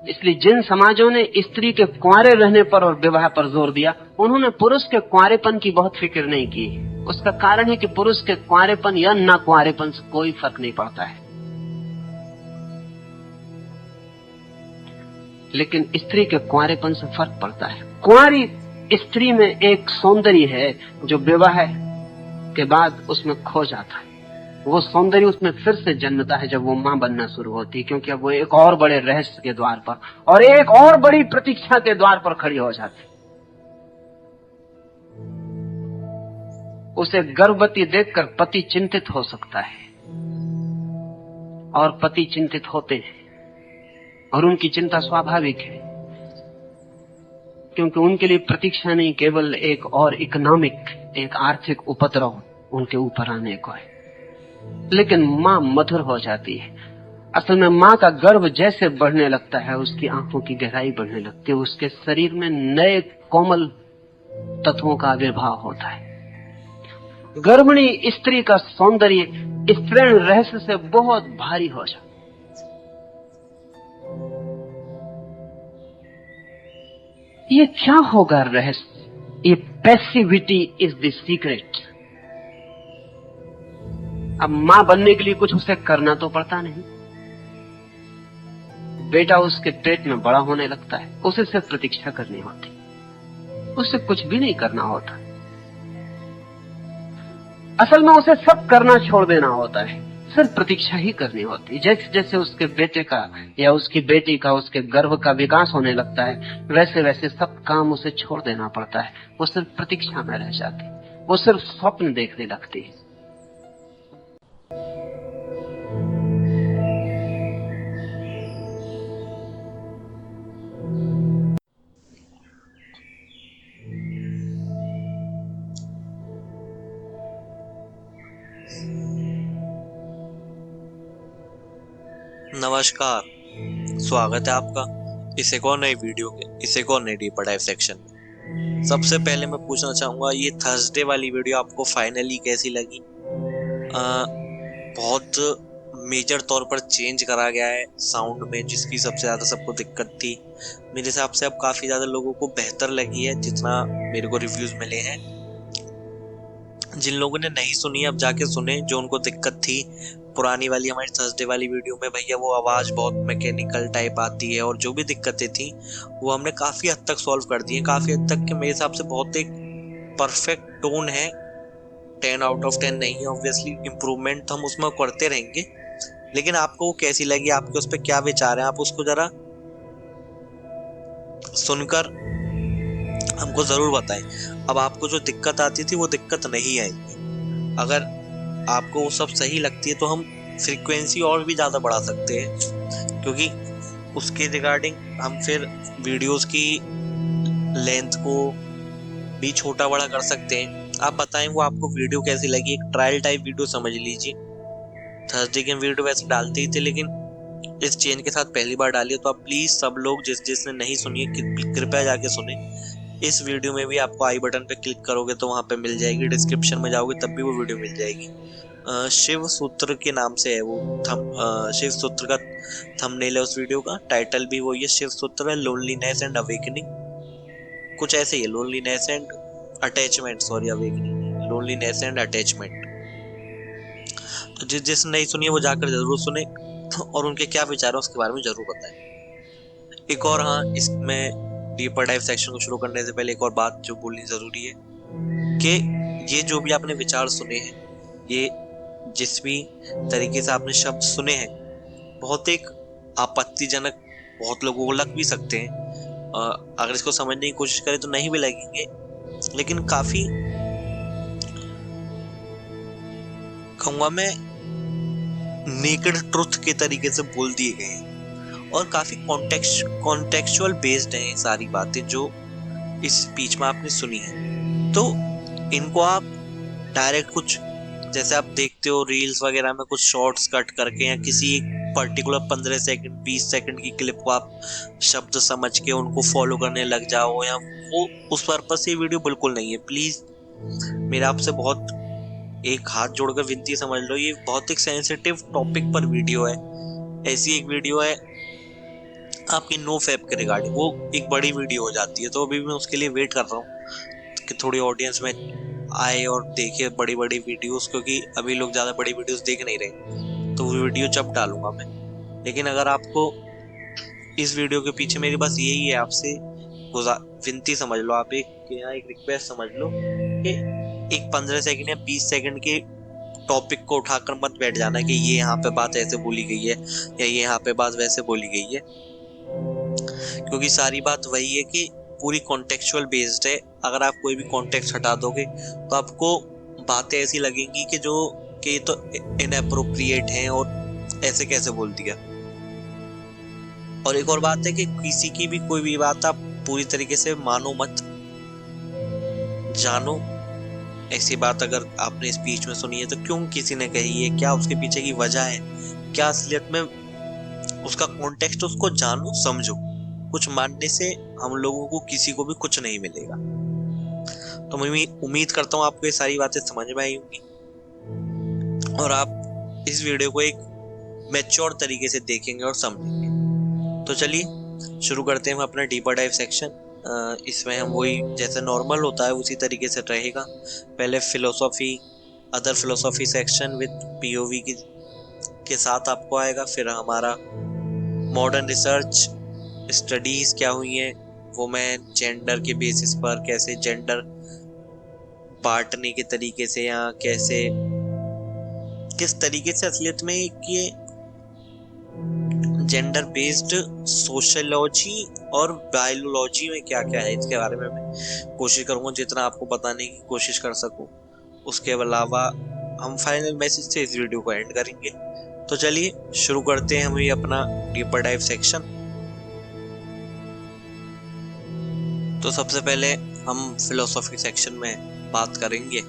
इसलिए जिन समाजों ने स्त्री के कुंवारे रहने पर और विवाह पर जोर दिया, उन्होंने पुरुष के कुंवारेपन की बहुत फिक्र नहीं की। उसका कारण है कि पुरुष के कुंवारेपन या ना कुंवारेपन से कोई फर्क नहीं पड़ता है, लेकिन स्त्री के कुंवारेपन से फर्क पड़ता है। कुंवारी स्त्री में एक सौंदर्य है जो विवाह के बाद उसमें खो जाता है। वो सौंदर्य उसमें फिर से जन्मता है जब वो मां बनना शुरू होती है, क्योंकि अब वो एक और बड़े रहस्य के द्वार पर और एक और बड़ी प्रतीक्षा के द्वार पर खड़ी हो जाती। उसे गर्भवती देखकर पति चिंतित हो सकता है और पति चिंतित होते हैं, और उनकी चिंता स्वाभाविक है, क्योंकि उनके लिए प्रतीक्षा नहीं केवल एक और इकोनॉमिक, एक आर्थिक उपद्रव उनके ऊपर आने को है। लेकिन मां मधुर हो जाती है। असल में मां का गर्भ जैसे बढ़ने लगता है उसकी आंखों की गहराई बढ़ने लगती है, उसके शरीर में नए कोमल तत्वों का आविर्भाव होता है। गर्भिणी स्त्री का सौंदर्य स्त्रीण रहस्य से बहुत भारी हो जाता है। ये क्या होगा रहस्य? ये पैसिविटी इज द सीक्रेट। अब मां बनने के लिए कुछ उसे करना तो पड़ता नहीं। बेटा उसके पेट में बड़ा होने लगता है, उसे सिर्फ प्रतीक्षा करनी होती, उसे कुछ भी नहीं करना होता। असल में उसे सब करना छोड़ देना होता है, सिर्फ प्रतीक्षा ही करनी होती है। जैसे जैसे उसके बेटे का या उसकी बेटी का, उसके गर्भ का विकास होने लगता है, वैसे वैसे सब काम उसे छोड़ देना पड़ता है। वो सिर्फ प्रतीक्षा में रह जाती, वो सिर्फ स्वप्न देखने लगती है। नमस्कार, स्वागत है आपका इस एक और नई वीडियो के, इस एक और नई डीपर डाइव सेक्शन में। सबसे पहले मैं पूछना चाहूंगा, ये थर्सडे वाली वीडियो आपको फाइनली कैसी लगी? बहुत मेजर तौर पर चेंज करा गया है साउंड में, जिसकी सबसे ज्यादा सबको दिक्कत थी। मेरे हिसाब से अब काफी ज्यादा लोगों को बेहतर लगी है, जितना मेरे को रिव्यूज मिले हैं। जिन लोगों ने नहीं सुनी अब जाके सुने, जो उनको दिक्कत थी पुरानी वाली हमारी थर्सडे वाली वीडियो में, भैया वो आवाज बहुत मैकेनिकल टाइप आती है और जो भी दिक्कतें थी वो हमने काफी हद तक सॉल्व कर दी है। काफी हद तक के मेरे हिसाब से बहुत एक परफेक्ट टोन है। 10 आउट ऑफ 10 नहीं है ऑब्वियसली, इम्प्रूवमेंट तो हम उसमें करते रहेंगे। लेकिन आपको वो कैसी लगी, आपके उस पर क्या विचार है, आप उसको जरा सुनकर हमको जरूर बताएं। अब आपको जो दिक्कत आती थी वो दिक्कत नहीं आएगी। अगर आपको वो सब सही लगती है तो हम फ्रीक्वेंसी और भी ज्यादा बढ़ा सकते हैं, क्योंकि उसके रिगार्डिंग हम फिर वीडियोस की लेंथ को भी छोटा बड़ा कर सकते हैं। आप बताएं वो आपको वीडियो कैसी लगी। एक ट्रायल टाइप वीडियो समझ लीजिए। थर्सडे की वीडियो वैसे डालते ही थे, लेकिन इस चेंज के साथ पहली बार डाली है, तो आप प्लीज सब लोग जिसने नहीं सुनी है कृपया जाके सुने। इस वीडियो में भी आपको आई बटन पे क्लिक करोगे तो वहां पे मिल जाएगी, डिस्क्रिप्शन में जाओगे तब भी वो वीडियो मिल जाएगी। शिव सूत्र के नाम से है वो। शिव सूत्र का थंबनेल है उस वीडियो का। टाइटल भी वही है, शिव सूत्र, लोनलीनेस एंड अवेकनिंग, कुछ ऐसे ही है। Loneliness and attachment, sorry awakening, loneliness and attachment. तो जिसने नहीं सुनी है वो जाकर जरूर सुने और उनके क्या विचार है उसके बारे में जरूर बताएं। एक और, हाँ, इसमें डीपर डाइव सेक्शन को शुरू करने से पहले एक और बात जो बोलनी जरूरी है कि ये जो भी आपने विचार सुने हैं, ये जिस भी तरीके से आपने शब्द सुने हैं, बहुत एक आपत्तिजनक बहुत लोगों को लग भी सकते हैं। अगर इसको समझने की कोशिश करें तो नहीं भी लगेंगे, लेकिन काफी कहूंगा मैं नेकेड ट्रुथ के तरीके से बोल दिए गए हैं और काफी कॉन्टेक्चुअल बेस्ड हैं सारी बातें जो इस स्पीच में आपने सुनी है। तो इनको आप डायरेक्ट कुछ, जैसे आप देखते हो रील्स वगैरह में कुछ शॉर्ट्स कट करके या किसी एक पर्टिकुलर 15 सेकंड 20 सेकंड की क्लिप को आप शब्द समझ के उनको फॉलो करने लग जाओ, या वो उस पर्पस से वीडियो बिल्कुल नहीं है। प्लीज मेरा आपसे बहुत एक हाथ जोड़कर विनती समझ लो, ये बहुत एक सेंसिटिव टॉपिक पर वीडियो है। ऐसी एक वीडियो है आपकी नो फैप के रिगार्डिंग, वो एक बड़ी वीडियो हो जाती है। तो अभी मैं उसके लिए वेट कर रहा हूँ कि थोड़ी ऑडियंस में आए और देखे बड़ी बड़ी वीडियोस, क्योंकि अभी लोग ज्यादा बड़ी वीडियोस देख नहीं रहे, तो वो वीडियो जब डालूंगा मैं। लेकिन अगर आपको इस वीडियो के पीछे मेरी बस यही है आपसे विनती समझ लो, आप एक रिक्वेस्ट समझ लो कि एक 15 सेकंड या 20 सेकंड के टॉपिक को उठाकर मत बैठ जाना कि ये यहाँ पे बात ऐसे बोली गई है या ये यहाँ पे बात वैसे बोली गई है, क्योंकि सारी बात वही है कि पूरी कॉन्टेक्चुअल बेस्ड है। अगर आप कोई भी कॉन्टेक्स्ट हटा दोगे तो आपको बातें ऐसी लगेंगी कि ये तो इनअप्रोप्रिएट हैं और ऐसे कैसे बोल दिया। और एक और बात है कि किसी की भी कोई भी बात आप पूरी तरीके से मानो मत, जानो। ऐसी बात अगर आपने स्पीच में सुनी है तो क्यों किसी ने कही है, क्या उसके पीछे की वजह है, क्या असलियत में उसका कॉन्टेक्स्ट, उसको जानो समझो। कुछ मानने से हम लोगों को किसी को भी कुछ नहीं मिलेगा। तो मैं उम्मीद करता हूँ आपको ये सारी बातें समझ में आई होंगी और आप इस वीडियो को एक मैच्योर तरीके से देखेंगे और समझेंगे। तो चलिए शुरू करते हैं हम अपना डीपर डाइव सेक्शन। इसमें हम वही जैसे नॉर्मल होता है उसी तरीके से रहेगा। पहले philosophy, other philosophy section with POV के साथ आपको आएगा। फिर हमारा मॉडर्न रिसर्च स्टडीज क्या हुई है, वुमेन जेंडर के बेसिस पर कैसे जेंडर बांटने के तरीके से, या कैसे किस तरीके से असलियत में ये जेंडर बेस्ड सोशियोलॉजी और बायोलॉजी में क्या क्या है, इसके बारे में मैं कोशिश करूंगा जितना आपको बताने की कोशिश कर सकूं। उसके अलावा हम फाइनल मैसेज से इस वीडियो को एंड करेंगे। तो चलिए शुरू करते हैं हम ये अपना डीपर डाइव सेक्शन। तो सबसे पहले हम फिलोसॉफी सेक्शन में बात करेंगे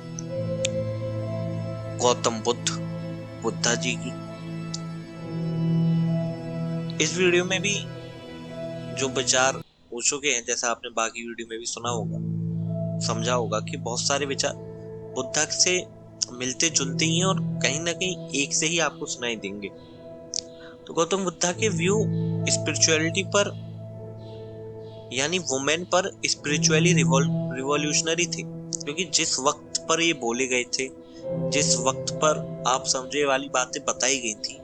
गौतम बुद्धा जी की। इस वीडियो में भी जो विचार हो चुके हैं, जैसा आपने बाकी वीडियो में भी सुना होगा, समझा होगा कि बहुत सारे विचार बुद्धा से मिलते जुलते ही हैं और कहीं ना कहीं एक से ही आपको सुनाई देंगे। तो गौतम बुद्धा के व्यू स्पिरिचुअलिटी पर यानी वुमेन पर स्पिरिचुअली रिवॉल्यूशनरी थे, क्योंकि जिस वक्त पर ये बोले गए थे, जिस वक्त पर आप समझे वाली बातें बताई गई थी,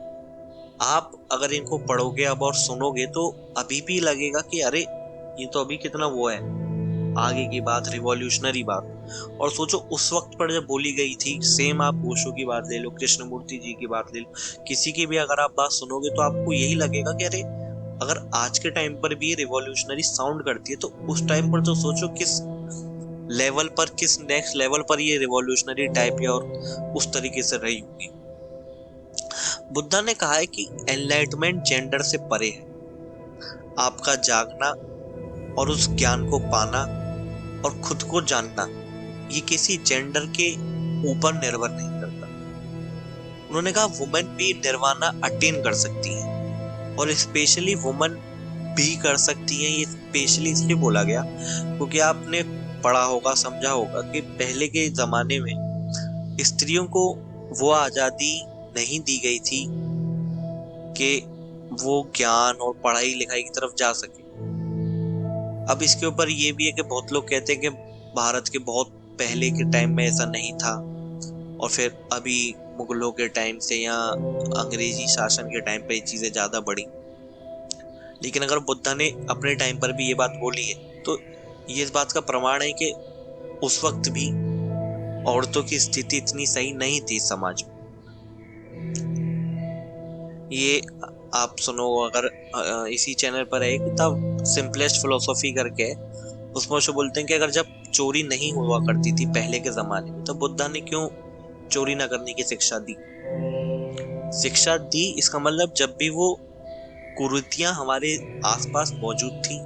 आप अगर इनको पढ़ोगे अब और सुनोगे तो अभी भी लगेगा कि अरे ये तो अभी कितना वो है, आगे की बात, रिवॉल्यूशनरी बात। और सोचो उस वक्त पर जब बोली गई थी, सेम आप ओशो की बात ले लो, कृष्णमूर्ति जी की बात ले लो, किसी की भी अगर आप बात सुनोगे तो आपको यही लगेगा कि अरे अगर आज के टाइम पर भी ये रिवॉल्यूशनरी साउंड करती है तो उस टाइम पर तो सोचो किस लेवल पर, किस नेक्स्ट लेवल पर ये रिवॉल्यूशनरी टाइप या और उस तरीके से रही होगी। बुद्धा ने कहा है कि एनलाइटमेंट जेंडर से परे है। आपका जागना और उस ज्ञान को पाना और खुद को जानना ये किसी जेंडर के ऊपर निर्भर नहीं करता। उन्होंने कहा वुमेन भी निर्वाणा अटेन कर सकती है और स्पेशली वुमन भी कर सकती है। ये स्पेशली इसलिए बोला गया क्योंकि आपने पढ़ा होगा, समझा होगा कि पहले के जमाने में स्त्रियों को वो आजादी नहीं दी गई थी कि वो ज्ञान और पढ़ाई लिखाई की तरफ जा सके। अब इसके ऊपर ये भी है कि बहुत लोग कहते हैं कि भारत के बहुत पहले के टाइम में ऐसा नहीं था और फिर अभी मुगलों के टाइम से या अंग्रेजी शासन के टाइम पे ये चीजें ज्यादा बढ़ी। लेकिन अगर बुद्धा ने अपने टाइम पर भी ये बात बोली है तो ये इस बात का प्रमाण है कि उस वक्त भी औरतों की स्थिति इतनी सही नहीं थी समाज में। ये आप सुनो, अगर इसी चैनल पर है किताब सिंपलेस्ट फिलोसॉफी करके, उसमें वो बोलते हैं कि अगर जब चोरी नहीं हुआ करती थी पहले के जमाने में तो बुद्धा ने क्यों चोरी न करने की शिक्षा दी। इसका मतलब जब भी वो कुरीतियां हमारे आसपास मौजूद थी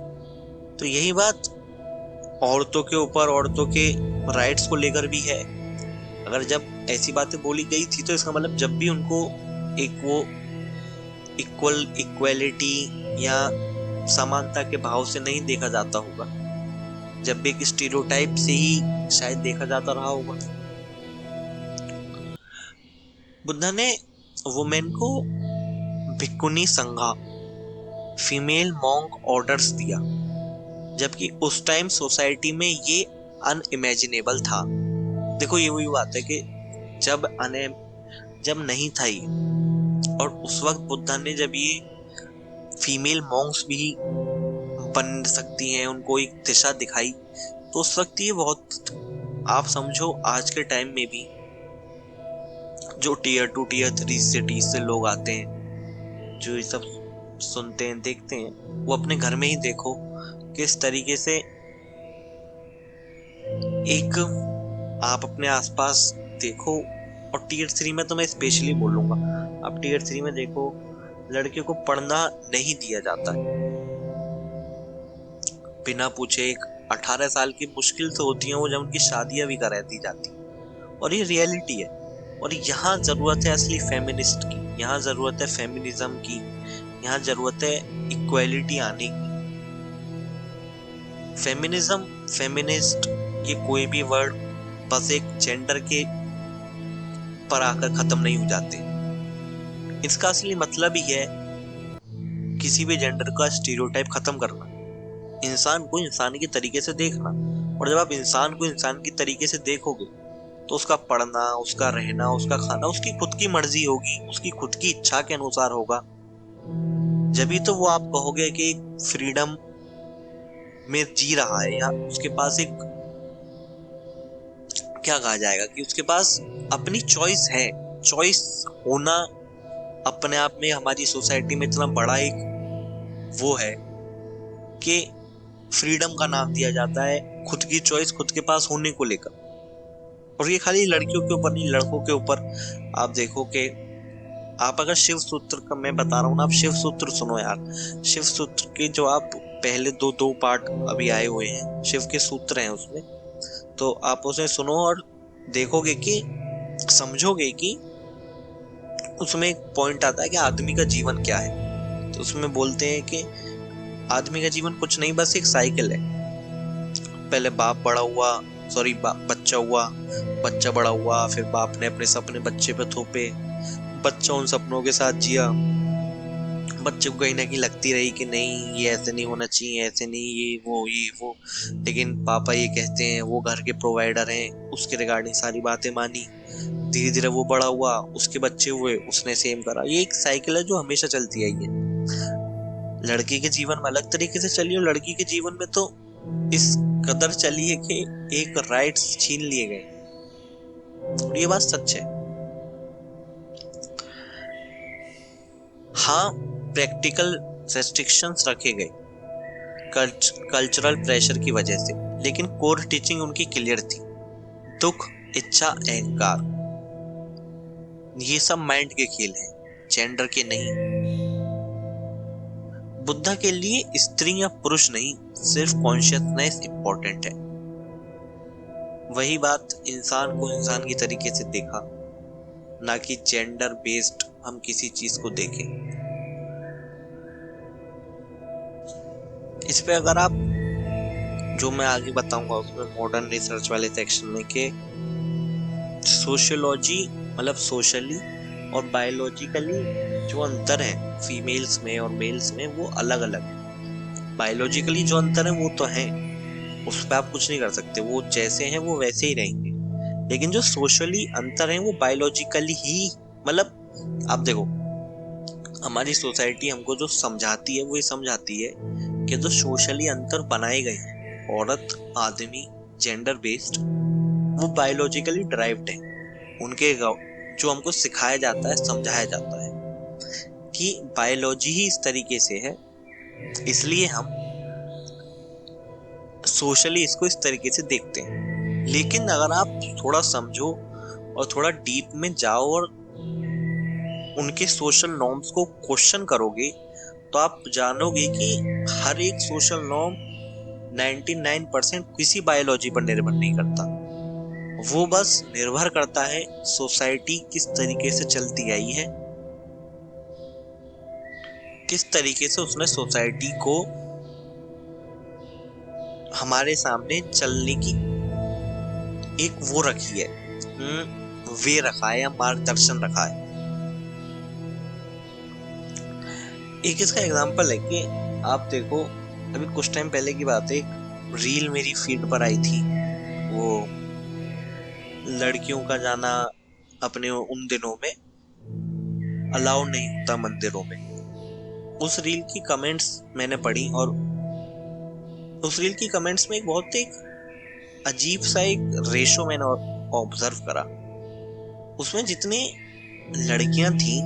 तो यही बात औरतों के ऊपर, औरतों के राइट्स को लेकर भी है। अगर जब ऐसी बातें बोली गई थी तो इसका मतलब जब भी उनको एक वो इक्वलिटी या समानता के भाव से नहीं देखा जाता होगा, जब भी एक स्टीरियोटाइप से ही शायद देखा जाता रहा होगा। बुद्धा ने वुमेन को भिक्खुनी संघा, फीमेल मॉन्क ऑर्डर्स दिया, जबकि उस टाइम सोसाइटी में ये अनइमेजिनेबल था। देखो ये वही बात है कि जब नहीं था ये, और उस वक्त बुद्धा ने जब ये फीमेल मॉन्क्स भी बन सकती हैं, उनको एक दिशा दिखाई, तो उस वक्त ये बहुत, आप समझो आज के टाइम में भी जो टीयर 2 टीयर 3 सिटीज से लोग आते हैं, जो ये सब सुनते हैं, देखते हैं, वो अपने घर में ही देखो किस तरीके से एक आप अपने आसपास देखो। और टीयर 3 में तो मैं स्पेशली बोलूंगा, आप टीयर 3 में देखो लड़के को पढ़ना नहीं दिया जाता है बिना पूछे। एक 18 साल की मुश्किल से होती है वो जब उनकी शादियां भी करा दी जाती, और ये रियलिटी है। और यहाँ जरूरत है असली फेमिनिस्ट की, यहाँ जरूरत है फेमिनिज्म की, यहाँ जरूरत है इक्वालिटी आने की। फेमिनिज्म, फेमिनिस्ट, ये कोई भी वर्ड बस एक जेंडर के पर आकर खत्म नहीं हो जाते। इसका असली मतलब ही है किसी भी जेंडर का स्टीरियोटाइप खत्म करना, इंसान को इंसान के तरीके से देखना। और जब आप इंसान को इंसान के तरीके से देखोगे तो उसका पढ़ना, उसका रहना, उसका खाना उसकी खुद की मर्जी होगी, उसकी खुद की इच्छा के अनुसार होगा। जब भी तो वो आप कहोगे कि एक फ्रीडम में जी रहा है, या उसके पास एक, क्या कहा जाएगा, कि उसके पास अपनी चॉइस है। चॉइस होना अपने आप में हमारी सोसाइटी में इतना बड़ा एक वो है कि फ्रीडम का नाम दिया जाता है खुद की चॉइस खुद के पास होने को लेकर। और ये खाली लड़कियों के ऊपर नहीं, लड़कों के ऊपर आप देखो कि आप अगर शिव सूत्र का मैं बता रहा हूँ ना, आप शिव सूत्र सुनो यार। शिव सूत्र के जो आप पहले दो पार्ट अभी आए हुए हैं, शिव के सूत्र हैं उसमें, तो आप उसे सुनो और देखोगे कि समझोगे कि उसमें एक पॉइंट आता है कि आदमी का जीवन क्या है। तो उसमें बोलते हैं कि आदमी का जीवन कुछ नहीं, बस एक साइकिल है। पहले बाप बड़ा हुआ, सॉरी बच्चा हुआ, बच्चा बड़ा हुआ, फिर बाप ने अपने सपने बच्चे पे थोपे, बच्चा उन सपनों के साथ जिया, बच्चे को कहीं ना कहीं लगती रही कि नहीं ये ऐसे नहीं होना चाहिए, ऐसे नहीं, ये वो, लेकिन पापा ये कहते हैं, वो घर के प्रोवाइडर हैं, उसके रिगार्डिंग सारी बातें मानी। धीरे धीरे वो बड़ा हुआ, उसके बच्चे हुए, उसने सेम करा। ये एक साइकिल है जो हमेशा चलती आई है। लड़के के जीवन में अलग तरीके से चली और लड़की के जीवन में तो इस कदर चली है कि एक राइट्स छीन लिए गए। और ये बात सच है। हाँ, प्रैक्टिकल रेस्ट्रिक्शंस रखे गए कल्चरल प्रेशर की वजह से, लेकिन कोर टीचिंग उनकी क्लियर थी। दुख, इच्छा, अहंकार, ये सब माइंड के खेल हैं, जेंडर के नहीं। बुद्धा के लिए स्त्री या पुरुष नहीं, सिर्फ कॉन्शियसनेस इंपॉर्टेंट है। वही बात, इंसान को इंसान की तरीके से देखा, ना कि जेंडर बेस्ड हम किसी चीज को देखें। इस पे अगर आप, जो मैं आगे बताऊंगा उसमें मॉडर्न रिसर्च वाले सेक्शन में, के सोशियोलॉजी मतलब सोशली और बायोलॉजिकली जो अंतर है फीमेल्स में और मेल्स में, वो अलग अलग है। बायोलॉजिकली जो अंतर है वो तो है, उस पर आप कुछ नहीं कर सकते, वो जैसे हैं वो वैसे ही रहेंगे। लेकिन जो सोशली अंतर है वो बायोलॉजिकली ही, मतलब आप देखो, हमारी सोसाइटी हमको जो समझाती है वो ये समझाती है कि जो सोशली अंतर बनाए गए हैं, औरत, आदमी, जेंडर बेस्ड, वो बायोलॉजिकली ड्राइव्ड है। उनके जो हमको सिखाया जाता है, समझाया जाता है कि बायोलॉजी ही इस तरीके से है, इसलिए हम सोशली इसको इस तरीके से देखते हैं। लेकिन अगर आप थोड़ा समझो और थोड़ा डीप में जाओ और उनके सोशल नॉर्म्स को क्वेश्चन करोगे, तो आप जानोगे कि हर एक सोशल नॉर्म 99% किसी बायोलॉजी पर निर्भर नहीं करता। वो बस निर्भर करता है सोसाइटी किस तरीके से चलती आई है, किस तरीके से उसने सोसाइटी को हमारे सामने चलने की एक वो रखी है, वे रखा है या मार्गदर्शन रखा है। एक इसका एग्जांपल है कि आप देखो, अभी कुछ टाइम पहले की बात है, एक रील मेरी फीड पर आई थी, वो लड़कियों का जाना अपने उन दिनों में अलाउ नहीं होता मंदिरों में। उस रील की कमेंट्स मैंने पढ़ी और उस रील की कमेंट्स में एक बहुत एक अजीब सा एक रेशो मैंने ऑब्जर्व करा। उसमें जितनी लड़कियां थी,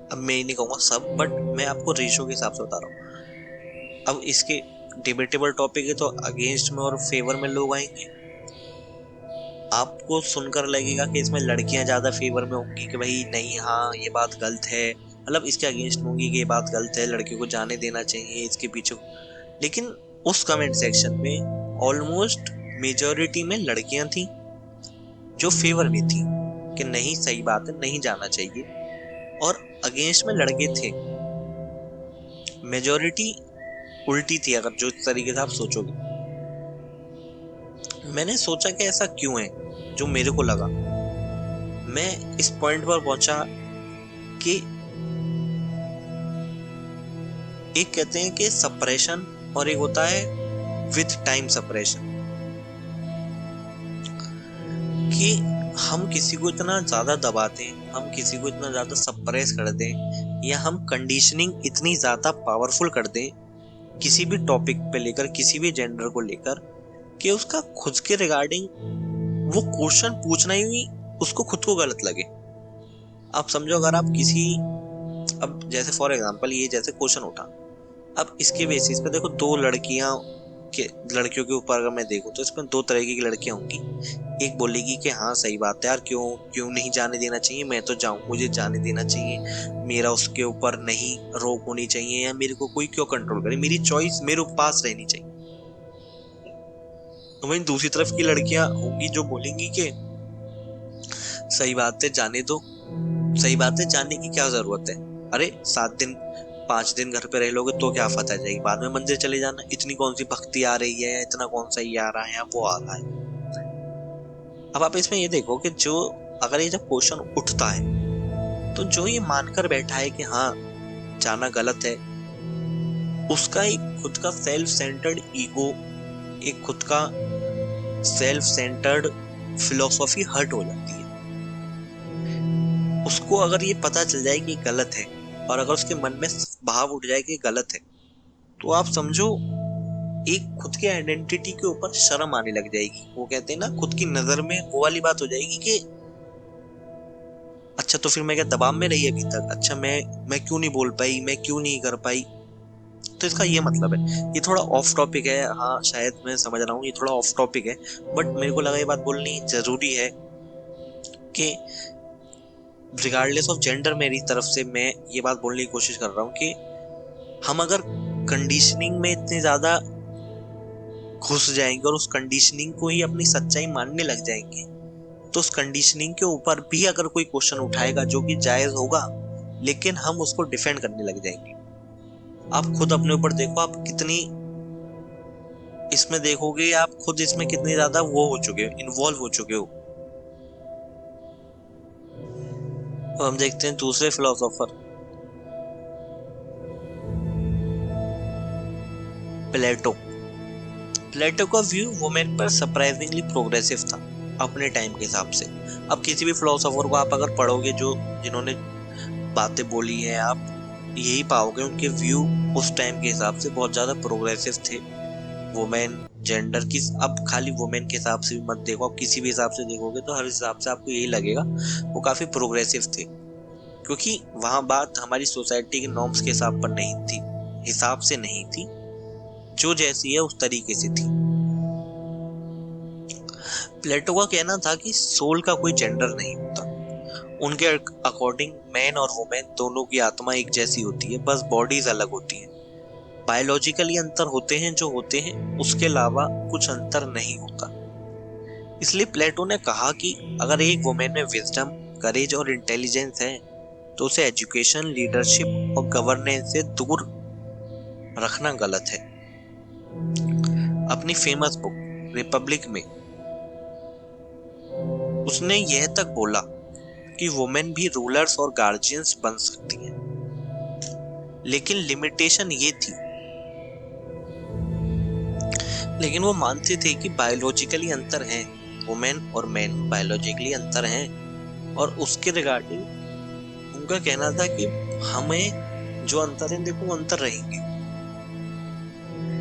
अब मैं नहीं कहूंगा सब, बट मैं आपको रेशो के हिसाब से बता रहा हूँ। अब इसके डिबेटेबल टॉपिक है तो अगेंस्ट में और फेवर में लोग आएंगे। आपको सुनकर लगेगा कि इसमें लड़कियां ज्यादा फेवर में होंगी कि भाई नहीं, हाँ ये बात गलत है, मतलब इसके अगेंस्ट में होंगी कि ये बात गलत है, लड़कियों को जाने देना चाहिए इसके पीछे। लेकिन उस कमेंट सेक्शन में ऑलमोस्ट मेजॉरिटी में लड़कियां थी जो फेवर में थी कि नहीं, सही बात है, नहीं जाना चाहिए, और अगेंस्ट में लड़के थे। मेजॉरिटी उल्टी थी अगर जो इस तरीके से आप सोचोगे। मैंने सोचा कि ऐसा क्यों है, जो मेरे को लगा, मैं इस पॉइंट पर पहुंचा कि एक कहते हैं कि सप्रेशन और एक होता है विद टाइम सप्रेशन, कि हम किसी को इतना ज्यादा दबाते हैं, हम किसी को इतना ज्यादा सप्रेस कर दें, या हम कंडीशनिंग इतनी ज्यादा पावरफुल कर दें किसी भी टॉपिक पे लेकर, किसी भी जेंडर को लेकर, कि उसका खुद के रिगार्डिंग वो क्वेश्चन पूछना ही उसको खुद को गलत लगे। आप समझो, अगर आप किसी, अब जैसे फॉर एग्जांपल ये जैसे क्वेश्चन उठा, अब इसके बेसिस पे देखो, दो लड़कियों के ऊपर अगर मैं देखूं तो इसमें दो तरह की लड़कियां होंगी। एक बोलेगी कि हाँ सही बात है यार, क्यों नहीं जाने देना चाहिए, मैं तो जाऊं, मुझे जाने देना चाहिए, मेरा उसके ऊपर नहीं रोक होनी चाहिए, या मेरे को कोई क्यों कंट्रोल करे, मेरी चॉइस मेरे पास रहनी चाहिए। तो वहीं दूसरी तरफ की लड़कियां होंगी जो बोलेंगी कि सही बात है, जाने दो, सही बात है, जाने की क्या जरूरत है, अरे 7 दिन 5 दिन घर पे रह लोगे तो क्या आफत आ जाएगी, बाद में मंदिर चले जाना, इतनी कौन सी भक्ति आ रही है, इतना कौन सा ये आ रहा है या वो आ रहा है। अब आप इसमें ये देखो कि जो अगर ये जब क्वेश्चन उठता है तो जो ये मानकर बैठा है कि हाँ जाना गलत है, उसका एक खुद का सेल्फ सेंटर्ड ईगो, एक खुद का सेल्फ सेंटर्ड फिलोसॉफी हर्ट हो जाती है। उसको अगर ये पता चल जाए कि गलत है और अगर उसके मन में भाव उठ जाए कि गलत है, तो आप समझो एक खुद के आइडेंटिटी के ऊपर शर्म आने लग जाएगी। वो कहते हैं ना, खुद की नजर में वो वाली बात हो जाएगी कि अच्छा तो फिर मैं क्या दबाव में रही अभी तक, अच्छा मैं क्यों नहीं बोल पाई, मैं क्यों नहीं कर पाई। तो इसका ये मतलब है, ये थोड़ा ऑफ टॉपिक है, हाँ शायद मैं समझ रहा हूँ ये थोड़ा ऑफ टॉपिक है, बट मेरे को लगा ये बात बोलनी जरूरी है कि रिगार्डलेस ऑफ जेंडर मेरी तरफ से मैं ये बात बोलने की कोशिश कर रहा हूँ कि हम अगर कंडीशनिंग में इतने ज्यादा घुस जाएंगे और उस कंडीशनिंग को ही अपनी सच्चाई मानने लग जाएंगे, तो उस कंडीशनिंग के ऊपर भी अगर कोई क्वेश्चन उठाएगा जो कि जायज होगा, लेकिन हम उसको डिफेंड करने लग जाएंगे। आप खुद अपने ऊपर देखो, आप कितनी इसमें देखोगे, आप खुद इसमें कितने ज्यादा वो हो चुके हो, इन्वॉल्व हो चुके हो। तो हम देखते हैं दूसरे फिलोसोफर प्लेटो। प्लेटो का व्यू वुमेन पर सरप्राइजिंगली प्रोग्रेसिव था अपने टाइम के हिसाब से। अब किसी भी फिलोसोफर को आप अगर पढ़ोगे जो जिन्होंने बातें बोली है, आप यही पाओगे उनके व्यू उस टाइम के हिसाब से बहुत ज्यादा प्रोग्रेसिव थे। वुमेन जेंडर की, अब खाली वुमेन के हिसाब से भी मत देखो, आप किसी भी हिसाब से देखोगे तो हर हिसाब से आपको यही लगेगा वो काफी प्रोग्रेसिव थे, क्योंकि वहां बात हमारी सोसाइटी के नॉर्म्स के हिसाब पर नहीं थी, हिसाब से नहीं थी, जो जैसी है उस तरीके से थी। प्लेटो का कहना था कि सोल का कोई जेंडर नहीं होता। उनके अकॉर्डिंग मैन और वुमेन दोनों की आत्मा एक जैसी होती है, बस बॉडीज अलग होती हैं। बायोलॉजिकली अंतर होते हैं जो होते हैं, उसके अलावा कुछ अंतर नहीं होता। इसलिए प्लेटो ने कहा कि अगर एक वुमेन में विजडम, करेज और इंटेलिजेंस है तो उसे एजुकेशन, लीडरशिप और गवर्नेंस से दूर रखना गलत है। अपनी फेमस बुक रिपब्लिक में उसने यह तक बोला कि वुमेन भी रूलर्स और गार्जियंस बन सकती हैं, लेकिन लिमिटेशन ये थी, लेकिन वो मानते थे कि बायोलॉजिकली अंतर है, वुमेन और मैन बायोलॉजिकली अंतर हैं, और उसके रिगार्डिंग उनका कहना था कि हमें जो अंतर है देखो अंतर रहेंगे।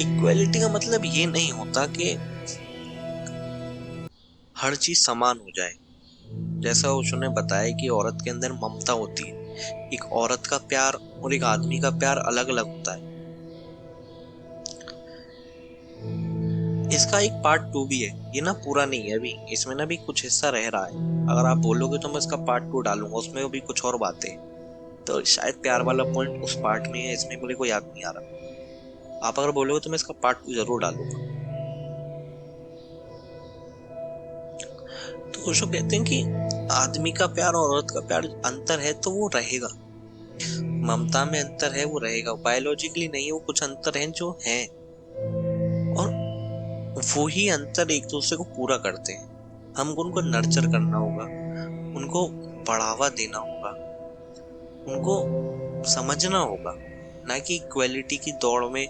इक्वालिटी का मतलब ये नहीं होता कि हर चीज समान हो जाए। जैसा उसने बताया कि औरत के अंदर ममता होती है, एक औरत का प्यार और एक आदमी का प्यार अलग अलग होता है। इसका एक पार्ट 2 भी है, ये ना पूरा नहीं है अभी, इसमें ना भी कुछ हिस्सा रह रहा है। अगर आप बोलोगे तो मैं इसका पार्ट 2 डालूंगा, उसमें भी कुछ और बातें हैं। तो शायद प्यार वाला पॉइंट उस पार्ट में है, इसमें मुझे कोई याद नहीं आ रहा। आप अगर बोलोगे तो मैं इसका पार्ट 2 जरूर डालूंगा। तो ओशो कहते हैं कि आदमी का प्यार और औरत का प्यार अंतर है तो वो रहेगा, ममता में अंतर है वो रहेगा, बायोलॉजिकली नहीं, वो कुछ अंतर हैं जो हैं, और वो ही अंतर एक दूसरे को पूरा करते हैं। हमको उनको नर्चर करना होगा, उनको बढ़ावा देना होगा, उनको समझना होगा, ना कि इक्वालिटी की दौड़ में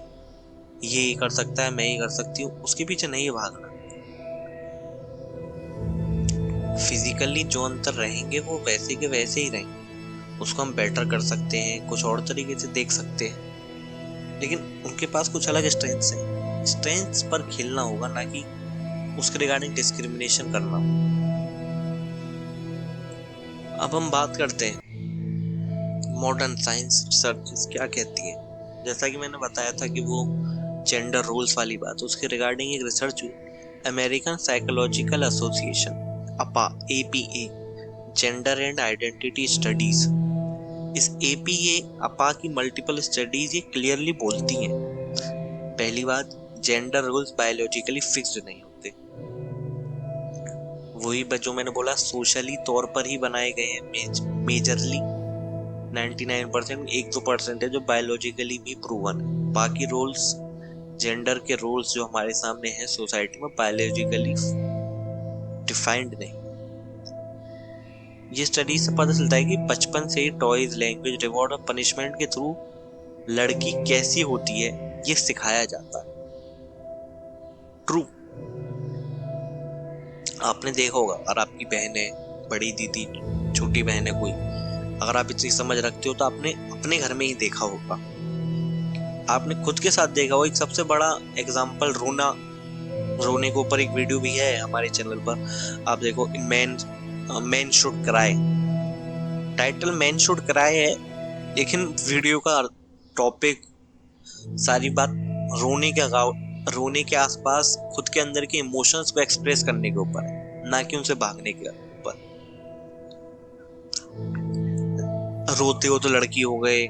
ये कर सकता है मैं ये कर सकती हूँ उसके पीछे नहीं भागना। फिजिकली जो अंतर रहेंगे वो वैसे के वैसे ही रहेंगे, उसको हम बेटर कर सकते हैं, कुछ और तरीके से देख सकते हैं, लेकिन उनके पास कुछ अलग स्ट्रेंथ्स हैं, स्ट्रेंथ्स पर खेलना होगा, ना कि उसके रिगार्डिंग डिस्क्रिमिनेशन करना। अब हम बात करते हैं मॉडर्न साइंस रिसर्च क्या कहती है। जैसा कि मैंने बताया था कि वो जेंडर रोल्स वाली बात, उसके रिगार्डिंग एक रिसर्च हुई, American psychological association APA, gender and identity studies. इस APA की मल्टीपल स्टडीज ये क्लियरली बोलती हैं, पहली बात, जेंडर रोल्स बायोलॉजिकली फिक्स्ड नहीं होते, वही जो मैंने बोला सोशली तौर पर ही बनाए गए हैं मेजरली, 99% 1-2% है जो बायोलॉजिकली भी प्रूवन है। बाकी रोल्स, जेंडर के रोल्स जो हमारे सामने हैं सोसाइटी में, बायोलॉजिकली डिफाइंड नहीं। ये स्टडी से पता चलता है कि बचपन से ही टॉयज, लैंग्वेज, रिवॉर्ड और पनिशमेंट के थ्रू लड़की कैसी होती है ये सिखाया जाता है। ट्रू। आपने देखा होगा, और आपकी बहन है, बड़ी दीदी, छोटी बहन है कोई, अगर आप इतनी समझ रखते हो तो आपने अपने घर में ही देखा होगा, आपने खुद के साथ देखा हो। एक सबसे बड़ा एग्जाम्पल रोने के ऊपर एक वीडियो भी है हमारे चैनल पर, आप देखो। Man should cry, title man should cry है, लेकिन वीडियो का टॉपिक, सारी बात रोने के आसपास खुद के अंदर के इमोशंस को एक्सप्रेस करने के ऊपर है, ना कि उनसे भागने के ऊपर। रोते हो तो लड़की हो गए,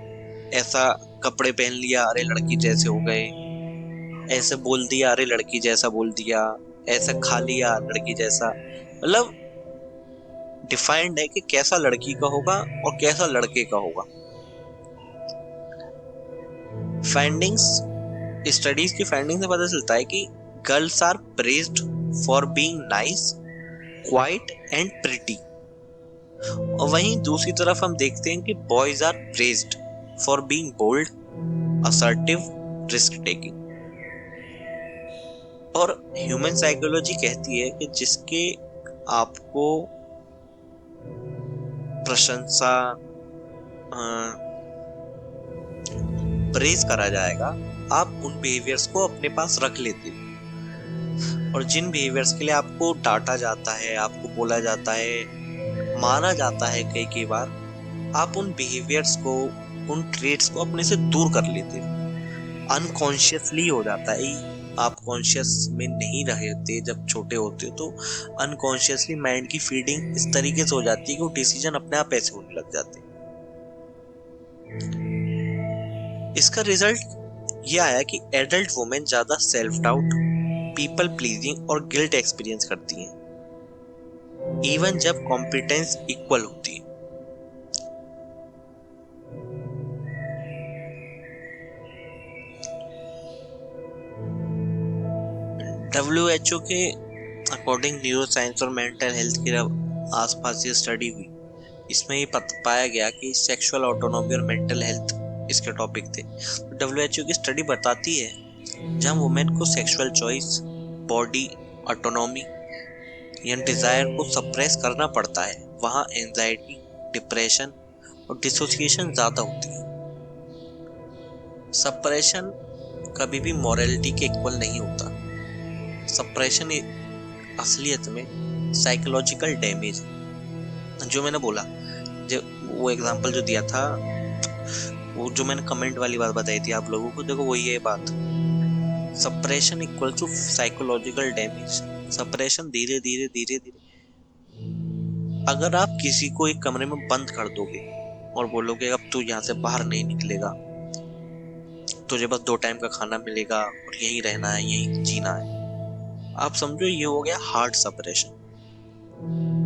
ऐसा कपड़े पहन लिया अरे लड़की जैसे हो गए, ऐसे बोल दिया अरे लड़की जैसा बोल दिया, ऐसा खा लिया लड़की जैसा। मतलब डिफाइंड है कि कैसा लड़की का होगा और कैसा लड़के का होगा। फाइंडिंग्स, स्टडीज की फाइंडिंग से पता चलता है कि girls are praised for being nice, quiet and pretty, और वहीं दूसरी तरफ हम देखते हैं कि boys are praised for being bold, assertive, risk taking. और ह्यूमन साइकोलॉजी कहती है कि जिसके आपको प्रशंसा, प्रेज करा जाएगा, आप उन बिहेवियर्स को अपने पास रख लेते हो, और जिन बिहेवियर्स के लिए आपको डांटा जाता है, आपको बोला जाता है, माना जाता है कई बार, आप उन बिहेवियर्स को, उन ट्रेट्स को अपने से दूर कर लेते हो। अनकॉन्शियसली हो जाता है, आप कॉन्शियस में नहीं रहते जब छोटे होते हो, तो अनकॉन्शियसली माइंड की फीडिंग इस तरीके से हो जाती है कि वो डिसीजन अपने आप ऐसे होने लग जाते हैं। इसका रिजल्ट ये आया कि एडल्ट वुमेन ज्यादा सेल्फ डाउट, पीपल प्लीजिंग और गिल्ट एक्सपीरियंस करती हैं, इवन जब कॉम्पिटेंस इक्वल होती है। WHO के अकॉर्डिंग न्यूरो साइंस और मेंटल हेल्थ के आसपास ये स्टडी हुई, इसमें ये पाया गया कि सेक्सुअल ऑटोनॉमी और मेंटल हेल्थ इसके टॉपिक थे। तो WHO की स्टडी बताती है जहां वुमेन को सेक्सुअल चॉइस, बॉडी ऑटोनॉमी या डिजायर को सप्रेस करना पड़ता है, वहां एंजाइटी, डिप्रेशन और डिसोसिएशन ज्यादा होती है। सप्रेशन कभी भी मॉरलिटी के इक्वल नहीं होता। सप्रेशन असलियत में साइकोलॉजिकल डैमेज, जो मैंने बोला, जो वो एग्जांपल जो दिया था, वो जो मैंने कमेंट वाली बात बताई थी आप लोगों को, देखो वही है बात। Suppression equal to psychological damage. Suppression धीरे धीरे, अगर आप किसी को एक कमरे में बंद कर दोगे और बोलोगे अब तू यहाँ से बाहर नहीं निकलेगा, तुझे बस 2 टाइम का खाना मिलेगा और यहीं रहना है, यहीं जीना है, आप समझो ये हो गया हार्ड सप्रेशन।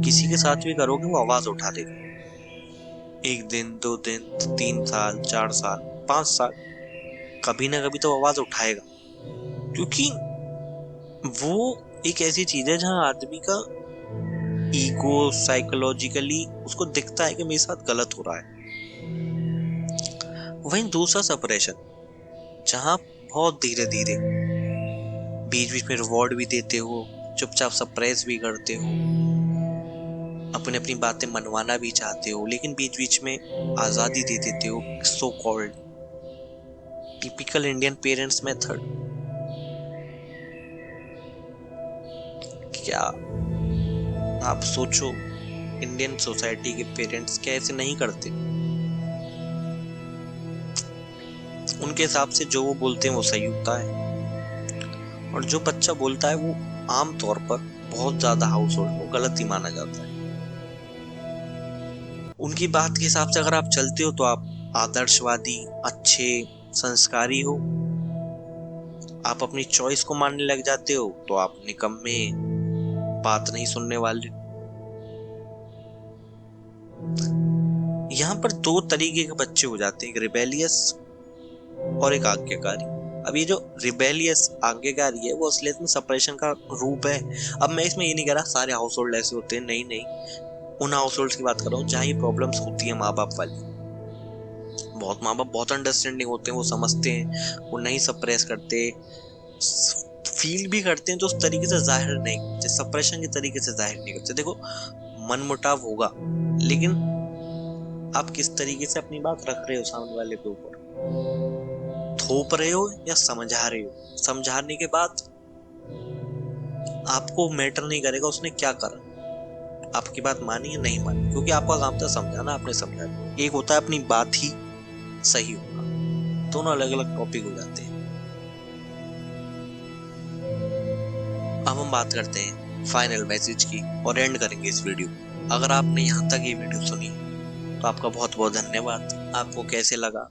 किसी के साथ भी करोगे वो आवाज उठा देगा, 1 दिन, 2 दिन, 3 साल, 4 साल, 5 साल, कभी ना कभी तो आवाज उठाएगा, क्योंकि वो एक ऐसी चीज है जहां आदमी का ईगो साइकोलॉजिकली उसको दिखता है कि मेरे साथ गलत हो रहा है। वहीं दूसरा सप्रेशन, जहां बहुत धीरे धीरे, बीच बीच में रिवॉर्ड भी देते हो, चुपचाप सप्रेस भी करते हो, अपनी अपनी बातें मनवाना भी चाहते हो, लेकिन बीच बीच में आजादी दे देते हो, so called typical Indian parents method. क्या आप सोचो, इंडियन सोसाइटी के पेरेंट्स क्या ऐसे नहीं करते? उनके हिसाब से जो वो बोलते हैं वो सही होता है, और जो बच्चा बोलता है वो आम तौर पर बहुत ज्यादा हाउस होल्ड को गलत ही माना जाता है। उनकी बात के हिसाब से अगर आप चलते हो तो आप आदर्शवादी, अच्छे, संस्कारी हो। आप अपनी चॉइस को मानने लग जाते हो तो आप निकम्मे, बात नहीं सुनने वाले। यहाँ पर दो तरीके के बच्चे हो जाते हैं, एक रिबेलियस और एक आज्ञाकारी। अब ये जो रिबेलियस आज्ञाकारी है वो असलियत में सेपरेशन का रूप है। अब मैं इसमें ये नहीं कह रहा सारे हाउस होल्ड ऐसे होते हैं, नहीं नहीं, उन हाउस होल्ड की बात कर रहा हूँ जहाँ ये प्रॉब्लम्स होती है माँ बाप वाली। बहुत माँ बाप बहुत अंडरस्टैंडिंग होते हैं, वो समझते हैं, वो नहीं सप्रेस करते, फील भी करते हैं तो उस तरीके से जाहिर नहीं करते, सप्रेशन के तरीके से जाहिर नहीं करते। देखो मनमुटाव होगा, लेकिन आप किस तरीके से अपनी बात रख रहे हो सामने वाले के ऊपर, थोप रहे हो या समझा रहे हो। समझाने के बाद आपको मैटर नहीं करेगा उसने क्या करा, आपकी बात मानी या नहीं मानी, क्योंकि आपका काम था समझाना, आपने समझाना। एक होता है अपनी बात ही सही होगा, दोनों अलग अलग टॉपिक हो जाते हैं। अब हम बात करते हैं फाइनल मैसेज की और एंड करेंगे इस वीडियो। अगर आपने यहाँ तक ये वीडियो सुनी तो आपका बहुत बहुत धन्यवाद। आपको कैसे लगा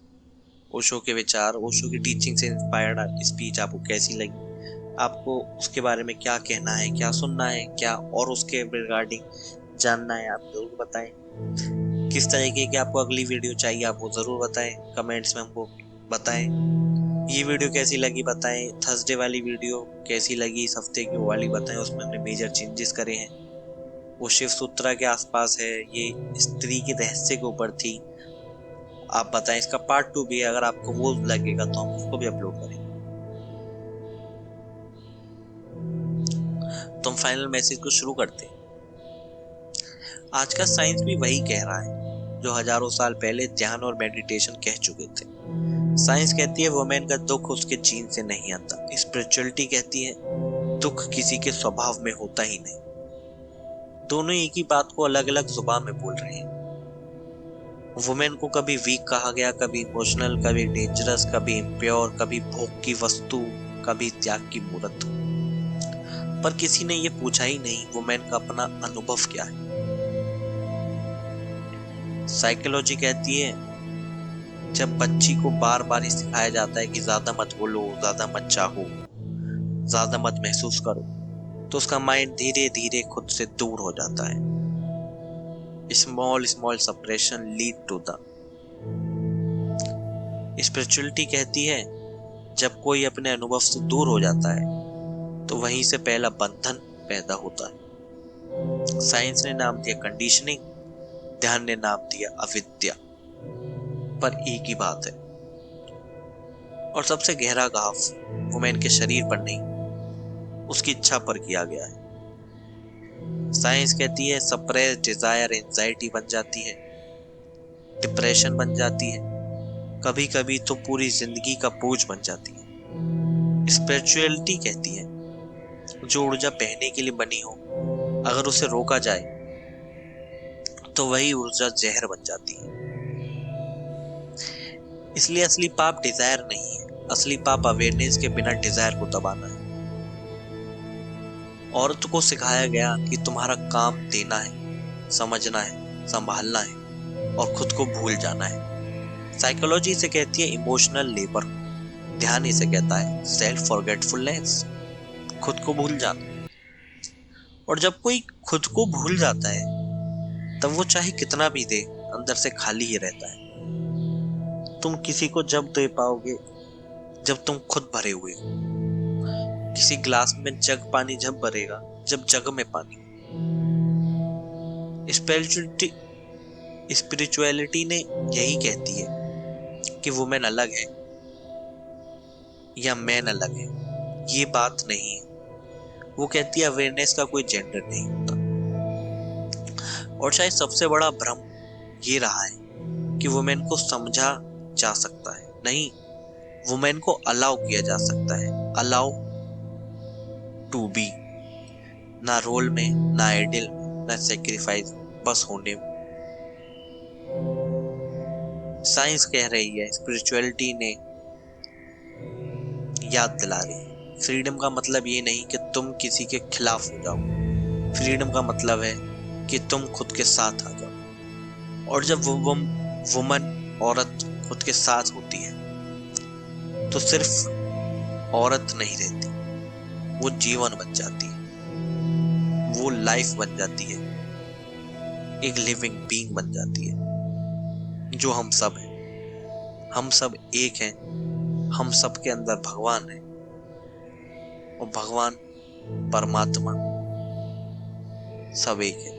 ओशो के विचार, ओशो की टीचिंग से इंस्पायर्ड स्पीच आपको कैसी लगी, आपको उसके बारे में क्या कहना है, क्या सुनना है, क्या और उसके रिगार्डिंग जानना है, आप जरूर बताएं। किस तरीके की आपको अगली वीडियो चाहिए आप वो जरूर बताएं, कमेंट्स में हमको बताएं। ये वीडियो कैसी लगी बताएं, थर्सडे वाली वीडियो कैसी लगी, इस हफ्ते की वो वाली बताएं, उसमें हमने मेजर चेंजेस करे हैं। वो शिव सूत्रा के आसपास है, ये स्त्री के रहस्य के ऊपर थी। आप बताएं, इसका पार्ट 2 भी है, अगर आपको वो लगेगा तो हम उसको भी अपलोड करेंगे। तो हम फाइनल मैसेज को शुरू करते हैं। आज का साइंस भी वही कह रहा है जो हजारों साल पहले ध्यान और मेडिटेशन कह चुके थे। साइंस कहती है वुमेन का दुख उसके जीन से नहीं आता। स्पिरिचुअलिटी कहती है दुख किसी के स्वभाव में होता ही नहीं। दोनों एक ही बात को अलग अलग जुबान में बोल रहे हैं। वुमेन को कभी वीक कहा गया, कभी इमोशनल, कभी डेंजरस, कभी इम्प्योर, कभी भोग की वस्तु, कभी त्याग की मूर्त। पर किसी ने ये पूछा ही नहीं वुमेन का अपना अनुभव क्या है। साइकोलॉजी कहती है जब बच्ची को बार बार ही सिखाया जाता है कि ज्यादा मत बोलो, ज्यादा मत चाहो, ज्यादा मत महसूस करो, तो उसका माइंड धीरे धीरे खुद से दूर हो जाता है। Small small separation lead to the. Spirituality कहती है जब कोई अपने अनुभव से दूर हो जाता है तो वहीं से पहला बंधन पैदा होता है। साइंस ने नाम दिया कंडीशनिंग, ध्यान ने नाम दिया अविद्या, पर एक ही बात है। और सबसे गहरा घाव वुमेन के शरीर पर नहीं, उसकी इच्छा पर किया गया है। साइंस कहती है सप्रेस डिजायर एंजाइटी बन जाती है, डिप्रेशन बन जाती है, कभी कभी तो पूरी जिंदगी का बोझ बन जाती है। स्पिरिचुअलिटी कहती है जो ऊर्जा बहने के लिए बनी हो, अगर उसे रोका जाए तो वही ऊर्जा जहर बन जाती है। इसलिए असली पाप डिजायर नहीं है, असली पाप अवेयरनेस के बिना डिजायर को दबाना है। औरत को सिखाया गया कि तुम्हारा काम देना है, समझना है, संभालना है और खुद को भूल जाना है। साइकोलॉजी से कहती है इमोशनल लेबर, ध्यान इसे कहता है सेल्फ फॉरगेटफुलनेस, खुद को भूल जाना। और जब कोई खुद को भूल जाता है तब वो चाहे कितना भी दे अंदर से खाली ही रहता है। तुम किसी को जब दे पाओगे जब तुम खुद भरे हुए हो। किसी ग्लास में जग पानी जब भरेगा जब जग में पानी। स्पिरिचुअलिटी ने यही कहती है कि वुमेन अलग है या मैन अलग है, ये बात नहीं है। वो कहती है अवेयरनेस का कोई जेंडर नहीं होता। और शायद सबसे बड़ा भ्रम ये रहा है कि वुमेन को समझा जा सकता है, नहीं, वुमेन को अलाउ किया जा सकता है। अलाउ टू बी, ना रोल में, ना आइडियल में, ना सेक्रीफाइस, बस होने में। साइंस कह रही है, स्पिरिचुअलिटी ने याद दिला रही है, फ्रीडम का मतलब ये नहीं कि तुम किसी के खिलाफ हो जाओ। फ्रीडम का मतलब है कि तुम खुद के साथ आ जाओ। और जब वुमन औरत खुद के साथ होती है तो सिर्फ औरत नहीं रहती, वो जीवन बन जाती है, वो लाइफ बन जाती है, एक लिविंग बीइंग बन जाती है। जो हम सब हैं। हम सब एक हैं, हम सब के अंदर भगवान है और भगवान परमात्मा सब एक है।